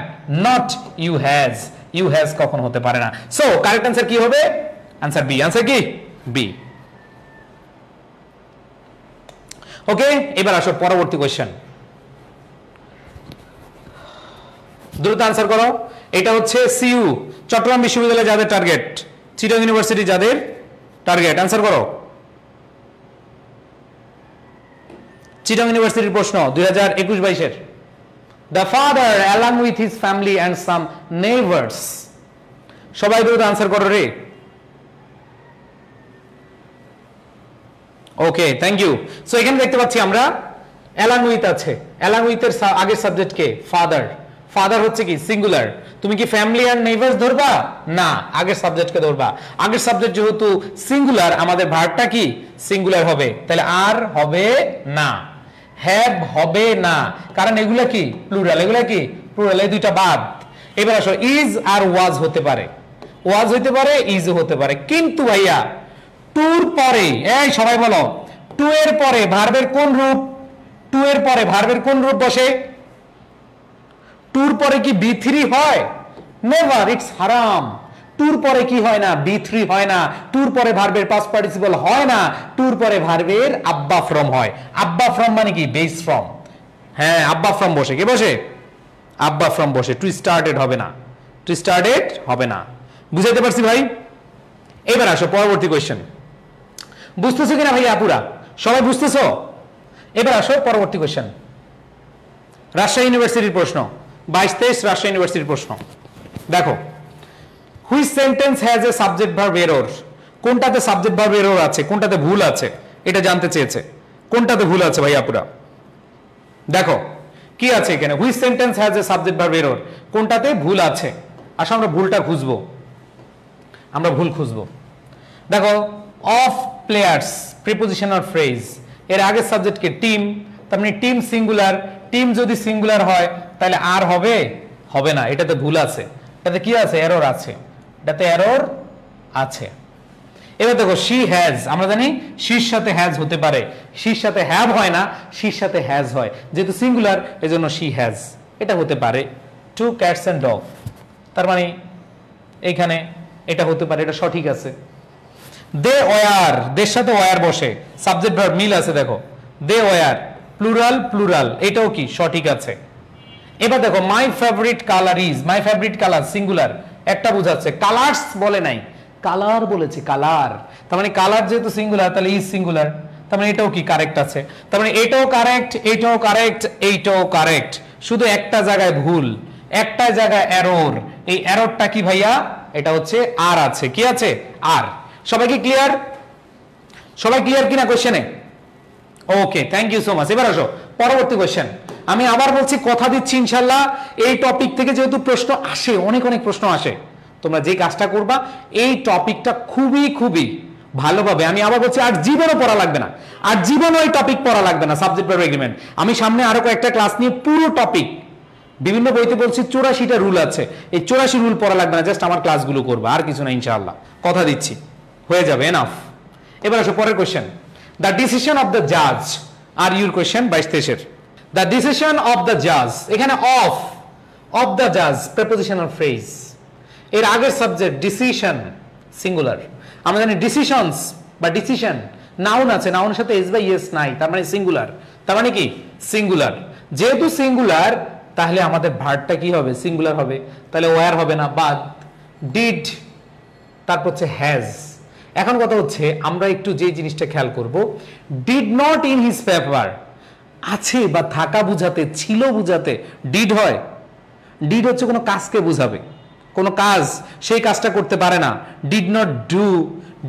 not you has. You has কখন হতে পারে না। সো কারেক্ট আনসার কি হবে? Answer B. আনসার কি? বি। ওকে, এবার আসো পরবর্তী কোশ্চেন। দ্রুত আনসার করো। এটা হচ্ছে সিইউ, চট্টগ্রাম বিশ্ববিদ্যালয়ে যাদের টার্গেট, চিটাগং ইউনিভার্সিটি যাদের টার্গেট, আনসার করো। চিটাগং ইউনিভার্সিটির প্রশ্ন 2021-22 The father along with his family and some neighbors, সবাই দ্রুত আনসার করো রে। ওকে, থ্যাংক ইউ। সো এখানে দেখতে পাচ্ছি আমরা along with আছে, along with এর আগের সাবজেক্ট কে? ফাদার। ফাদার হচ্ছে কি? সিঙ্গুলার। তুমি কি ফ্যামিলি আর নেইবারস ধরবা? না, আগের সাবজেক্টকে ধরবা। আগের সাবজেক্ট যেহেতু সিঙ্গুলার, আমাদের ভার্বটা কি? সিঙ্গুলার হবে। তাহলে আর হবে না, হ্যাভ হবে না, কারণ এগুলা কি? প্লুরাল। এগুলা কি? প্লুরাল। এই দুইটা বাদ। এবার আসো, ইজ আর ওয়াজ হতে পারে, ওয়াজ হতে পারে, ইজ হতে পারে, কিন্তু ভাইয়া টুর পরে, এই সবাই বলো, টু এর পরে ভার্বের কোন রূপ? টু এর পরে ভার্বের কোন রূপ বসে? টুর পরে কি বি থ্রি হয়? নেভার, ইটস হারাম। টুর পরে কি হয় না? বি থ্রি হয় না। টুর পরে ভার্বের পাস্ট পার্টিসিপল হয় না। টুর পরে ভার্বের আব্বা ফ্রম হয়। আব্বা ফ্রম মানে কি? Base form. হ্যাঁ, আব্বা ফ্রম বসে। কে বসে? আব্বা ফ্রম বসে। টু স্টার্টেড হবে না, টু স্টার্টেড হবে না। বুঝাইতে পারছি ভাই? এবার আসো পরবর্তী কোয়েশ্চেন। বুঝতেছো কিনা ভাই আপুরা? সবাই বুঝতেছো? এবার আসো পরবর্তী কোয়েশ্চেন। রাজশাহী ইউনিভার্সিটির প্রশ্ন 22-23, রাজশাহী ইউনিভার্সিটির প্রশ্ন। দেখো, which sentence has a subject verb error? কোনটাতে সাবজেক্ট ভার্ব এরর আছে, কোনটাতে ভুল আছে, এটা জানতে চেয়েছে। কোনটাতে ভুল আছে ভাই আপুরা? দেখো কি আছে এখানে, which sentence has a subject verb error, কোনটাতে ভুল আছে। আসলে আমরা ভুলটা খুঁজবো, আমরা ভুল খুঁজবো। দেখো, অফ প্লেয়ার্স প্রিপোজিশনাল ফ্রেজ, এর আগের সাবজেক্ট কি? টিম। তার মানে টিম সিঙ্গুলার। টিম যদি সিঙ্গুলার হয় তাহলে আর হবে? হবে না, এটাতে ভুল আছে। এটাতে কি আছে? এরর আছে, এটাতে এরর আছে। এবার দেখো, শি হ্যাজ, আমরা জানি শির সাথে হ্যাজ হতে পারে, শির সাথে হ্যাভ হয় না, শির সাথে হ্যাজ হয়। যেহেতু সিঙ্গুলার এজন্য শি হ্যাজ, এটা হতে পারে। টু ক্যাটস এন্ড ডগ, তার মানে এইখানে এটা হতে পারে, এটা সঠিক আছে। দে ওয়ার, দের সাথে ওয়ার বসে, সাবজেক্ট ভার্ব মিল আছে। দেখো, দে ওয়ার প্লুরাল, প্লুরাল, এটাও কি? সঠিক আছে। এবার দেখো, my favourite colour is, my favourite colour singular, একটা বুঝাচ্ছে, কালার্স বলে নাই, কালার বলেছে, কালার। তার মানে কালার যেহেতু সিঙ্গুলার তাহলে ইজ সিঙ্গুলার, তার মানে এটাও কি? কারেক্ট আছে। তার মানে এটাও কারেক্ট, এটাও কারেক্ট, এইটাও কারেক্ট। শুধু একটা জায়গায় ভুল, একটা জায়গায় এরর। এই এররটা কি ভাইয়া? এটা হচ্ছে আর আছে। কি আছে? আর। সবাই কি ক্লিয়ার? সবাই ক্লিয়ার কিনা কোশ্চেনে? ওকে, থ্যাংক ইউ সো মাচ। এবার আসো পরবর্তী কোশ্চেন। আমি আবার বলছি, কথা দিচ্ছি ইনশাল্লাহ এই টপিক থেকে যেহেতু প্রশ্ন আসে, অনেক অনেক প্রশ্ন আসে, তোমরা যে কাজটা করবা এই টপিকটা খুবই খুবই ভালোভাবে, আমি আবার বলছি, আর জীবনও পড়া লাগবে না, আর জীবনও এই টপিক পড়া লাগবে না, সাবজেক্ট ভার্ব এগ্রিমেন্ট। আমি সামনে আরো কয়েকটা ক্লাস নিয়ে পুরো টপিক, বিভিন্ন বইতে বলছি 84টা রুল আছে, এই 84 রুল পড়া লাগবে না, জাস্ট আমার ক্লাসগুলো করবা, আর কিছু না ইনশাআল্লাহ, কথা দিচ্ছি হয়ে যাবে, এনাফ। এবার আসো পরের question. The decision of the জাজ, আর ইউর কোশ্চেন 22-23-এর। দ্য ডিসিশন অফ দ্য জাজ, এখানে অফ দ্য জাজ প্রিপোজিশনাল ফ্রেজ, এর আগের সাবজেক্ট ডিসিশন সিঙ্গুলার। আমরা জানি ডিসিশনস বা ডিসিশন নাউন আছে, নাউনের সাথে এস বা ইএস নাই, তার মানে সিঙ্গুলার। তার মানে কি? সিঙ্গুলার। যেহেতু সিঙ্গুলার তাহলে আমাদের ভার্বটা কি হবে? সিঙ্গুলার হবে। তাহলে ওয়্যার হবে না, বাদ। ডিড, তারপর হচ্ছে হ্যাজ। এখন কথা হচ্ছে, আমরা একটু যে জিনিসটা খেয়াল করব, did not in his paper, আছে বা থাকা বুঝাতে, ছিল বুঝাতে ডিড হয়। ডিড হচ্ছে কোনো কাজকে বুঝাবে, কোনো কাজ, সেই কাজটা করতে পারে না। ডিড নট ডু,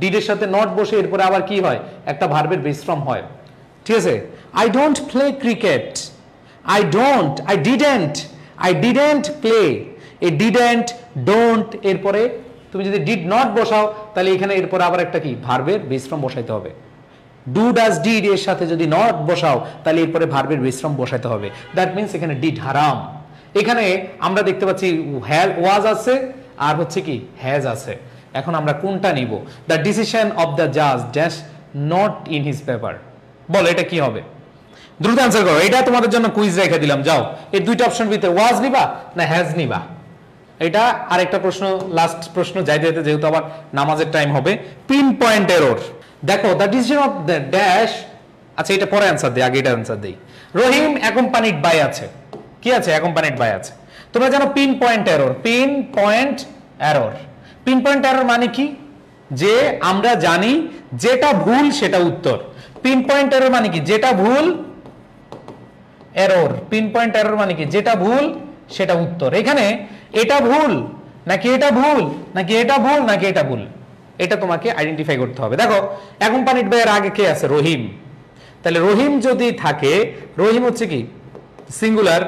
ডিডের সাথে নট বসে এরপরে আবার কি হয়? একটা ভার্বের বেস ফর্ম হয়। ঠিক আছে? I don't play cricket, I didn't play, এই ডিডেন্ট, ডোন্ট, এরপরে তুমি যদি ডিড নট বসাও তাহলে এখানে এরপরে আবার একটা কি? ভার্বের বেস ফর্ম বসাইতে হবে। ডু ডাজ ডিড এর সাথে যদি নট বসাও তাহলে এরপরে ভার্বের বেস ফর্ম বসাইতে হবে। দ্যাট মিন্স এখানে ডিড হারাম। এখানে আমরা দেখতে পাচ্ছি ওয়াজ আছে আর হচ্ছে কি? হ্যাজ আছে। এখন আমরা কোনটা নিব? দ্য ডিসিশন অফ দ্য জাজ dash not in his paper. বলো এটা কি হবে? দ্রুত অ্যান্সার করো। এটা তোমাদের জন্য কুইজ রেখে দিলাম। যাও, এই দুইটা অপশন ভিতরে ওয়াজ নিবা না হ্যাজ নিবা? এটা আরেকটা প্রশ্ন, লাস্ট প্রশ্ন যাইতে যেতে, যেহেতু আবার নামাজের টাইম হবে। Pin point error. দেখো the decision of the dash, আচ্ছা এটা পরে অ্যান্সার দেই, আগে এটা অ্যান্সার দেই। রহিম অ্যাকম্পানিড বাই আছে, কি আছে? অ্যাকম্পানিড বাই আছে। তোমরা জানো pin point error. Pin point error, pin point error মানে কি? যে আমরা জানি যেটা ভুল সেটা উত্তর। পিন পয়েন্ট এরর মানে কি? যেটা ভুল এরর। পিন পয়েন্ট এরর মানে কি? যেটা ভুল সেটা উত্তর। এখানে এটা ভুল নাকি এটা ভুল নাকি এটা ভুল নাকি এটা ভুল, এটা তোমাকে আইডেন্টিফাই করতে হবে। দেখো অ্যাকম্পানিড বাই এর আগে কে আছে? রহিম। তাহলে রহিম যদি থাকে, রহিম হচ্ছে কি সিঙ্গুলার,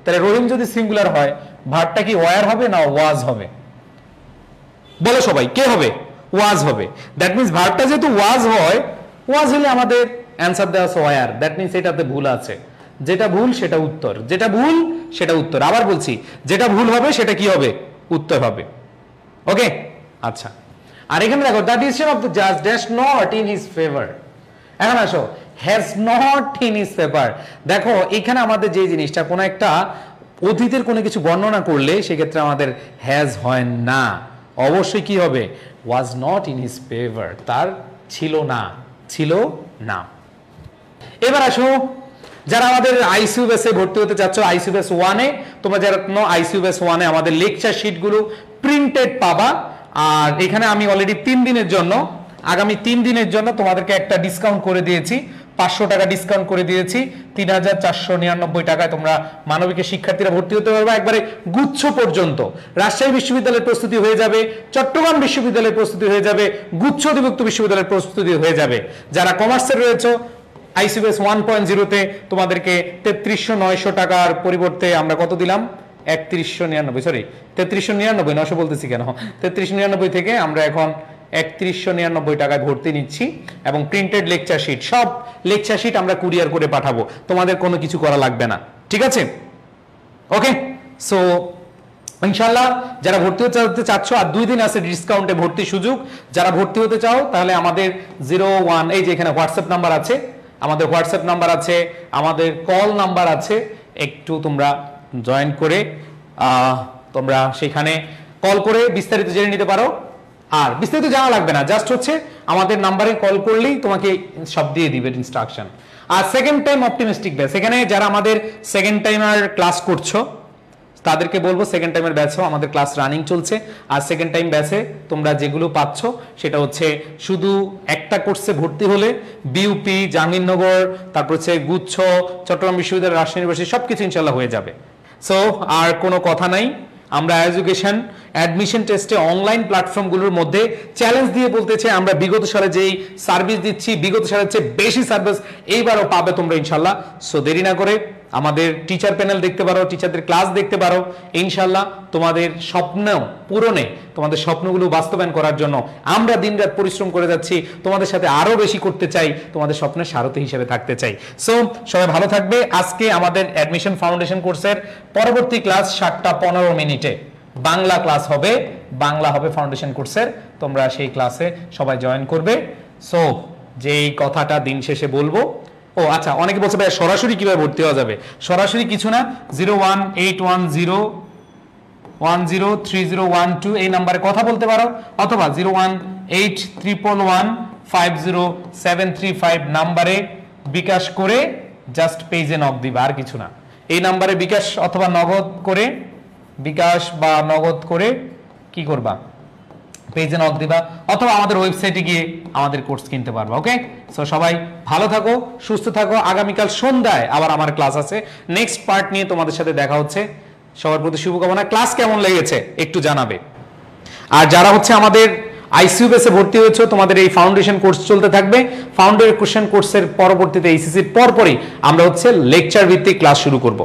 তাহলে রহিম যদি সিঙ্গুলার হয় ভার্বটা কি ওয়ার হবে না ওয়াজ হবে? বলো সবাই, কে হবে? ওয়াজ হবে। দ্যাট মিন্স ভার্বটা যেহেতু ওয়াজ হয়, ওয়াজ হলে আমাদের অ্যান্সার দেওয়া আছে ওয়ার। দ্যাট মিন্স এটাতে ভুল আছে। যেটা ভুল সেটা উত্তর, যেটা ভুল সেটা উত্তর। আবার বলছি, যেটা ভুল হবে সেটা কি হবে? উত্তর হবে। ওকে, আচ্ছা। আর এখানে দেখো দ্য ডিসিশন অফ দ্য জাজ dash not in his favour. এখন আসো, has not in his favour. দেখো এখানে আমাদের যে জিনিসটা, কোনো একটা অতীতের কোনো কিছু বর্ণনা করলে সেক্ষেত্রে আমাদের হ্যাজ হয় না, অবশ্যই কি হবে? Was not in his favour, তার ছিল না, ছিল না। এবার আসো, যারা আমাদের আইসিইউ বেসে ভর্তি হতে চাচ্ছ, আইসিইউ বেস 1 এ তোমরা যারা আইসিইউ বেস 1 এ আমাদের লেকচার শিটগুলো প্রিন্টেড পাবা। আর এখানে আমি অলরেডি 3 দিনের জন্য, আগামী 3 দিনের জন্য তোমাদেরকে একটা ডিসকাউন্ট করে দিয়েছি, 500 টাকা ডিসকাউন্ট করে দিয়েছি। 3499 টাকায় তোমরা মানবিকের শিক্ষার্থীরা ভর্তি হতে পারবে একবারে গুচ্ছ পর্যন্ত। রাজশাহী বিশ্ববিদ্যালয়ের প্রস্তুতি হয়ে যাবে, চট্টগ্রাম বিশ্ববিদ্যালয়ের প্রস্তুতি হয়ে যাবে, গুচ্ছ অধিভুক্ত বিশ্ববিদ্যালয়ের প্রস্তুতি হয়ে যাবে। যারা কমার্সের রয়েছে, আইসিবিএস 1.0 তে তোমাদেরকে 33,900 টাকার পরিবর্তে আমরা কত দিলাম? 3199, সরি 3399, 900 বলতেছি কেন, 3399 থেকে আমরা এখন 3199 টাকায় ভর্তি নিচ্ছি। এবং প্রিন্টেড লেকচার শিট, সব লেকচার শিট আমরা কুরিয়ার করে পাঠাবো, তোমাদের কোনো কিছু করা লাগবে না, ঠিক আছে? ওকে, সো ইনশাআল্লাহ যারা ভর্তি হতে চাচ্ছ, আর 2 দিন আছে ডিসকাউন্টে ভর্তির সুযোগ। যারা ভর্তি হতে চাও তাহলে আমাদের 01, এই যে এখানে হোয়াটসঅ্যাপ নাম্বার আছে, আমাদের হোয়াটসঅ্যাপ নাম্বার আছে, আমাদের কল নাম্বার আছে, একটু তোমরা জয়েন করে তোমরা সেখানে কল করে বিস্তারিত জেনে নিতে পারো। আর বিস্তারিত জানা লাগবে না, জাস্ট হচ্ছে আমাদের নাম্বারে কল করলেই তোমাকে সব দিয়ে দিবে ইনস্ট্রাকশন। আর সেকেন্ড টাইম অপটিমিস্টিক ব্যাচ, এখানে যারা আমাদের সেকেন্ড টাইমার ক্লাস করছো তাদেরকে বলবো, সেকেন্ড টাইমের ব্যাচও আমাদের ক্লাস রানিং চলছে। আর সেকেন্ড টাইম ব্যাচে তোমরা যেগুলো পাচ্ছ সেটা হচ্ছে শুধু একটা কোর্সে ভর্তি হলে বিউপি, জাহাঙ্গীরনগর, তারপর হচ্ছে গুচ্ছ, চট্টগ্রাম বিশ্ববিদ্যালয়, রাজশাহী ইউনিভার্সিটি সবকিছু ইনশাল্লাহ হয়ে যাবে। সো আর কোনো কথা নাই, আমরা এডুকেশন অ্যাডমিশন টেস্টে অনলাইন প্ল্যাটফর্মগুলোর মধ্যে চ্যালেঞ্জ দিয়ে বলতে চাই, আমরা বিগত সালে যেই সার্ভিস দিচ্ছি, বিগত সালের চেয়ে বেশি সার্ভিস এইবারও পাবে তোমরা ইনশাল্লাহ। সো দেরি না করে আমাদের টিচার প্যানেল দেখতে পারো, টিচারদের ক্লাস দেখতে পারো। ইনশাল্লাহ তোমাদের স্বপ্ন পূরণে, তোমাদের স্বপ্নগুলো বাস্তবায়ন করার জন্য আমরা দিনরাত পরিশ্রম করে যাচ্ছি, তোমাদের সাথে আরো বেশি করতে চাই, তোমাদের স্বপ্নের সারথি হিসেবে থাকতে চাই। সো সবাই ভালো থাকবে। আজকে আমাদের অ্যাডমিশন ফাউন্ডেশন কোর্সের পরবর্তী ক্লাস 7:15 বাংলা ক্লাস হবে, বাংলা হবে ফাউন্ডেশন কোর্সের, তোমরা সেই ক্লাসে সবাই জয়েন করবে। সো যেই কথাটা দিন শেষে বলবো, ও আচ্ছা, অনেকে বলছে ভাই সরাসরি কিভাবে ভর্তি হওয়া যাবে? সরাসরি কিছু না, 01810103012 এই নাম্বারে কথা বলতে পারো, অথবা 01831507335 নাম্বারে বিকাশ করে জাস্ট পেজে নক দিবা, আর কিছু না। এই নাম্বারে বিকাশ অথবা নগদ করে, বিকাশ বা নগদ করে কি করবা? পেজে নক দিবা, অথবা আমাদের ওয়েবসাইটে গিয়ে আমাদের কোর্স কিনতে পারবা। ওকে, সো সবাই ভালো থাকো, সুস্থ থাকো। আগামীকাল সন্ধ্যায় আবার আমার ক্লাস আছে, নেক্সট পার্ট নিয়ে তোমাদের সাথে দেখা হচ্ছে। সবার প্রতি শুভকামনা। ক্লাস কেমন লেগেছে একটু জানাবে। আর যারা হচ্ছে আমাদের আইসিইউ বেসে ভর্তি হয়েছে, তোমাদের এই ফাউন্ডেশন কোর্স চলতে থাকবে। ফাউন্ডেশন কোর্সের পরবর্তীতে এইচএসসির পরপরই আমরা হচ্ছে লেকচার ভিত্তিক ক্লাস শুরু করব।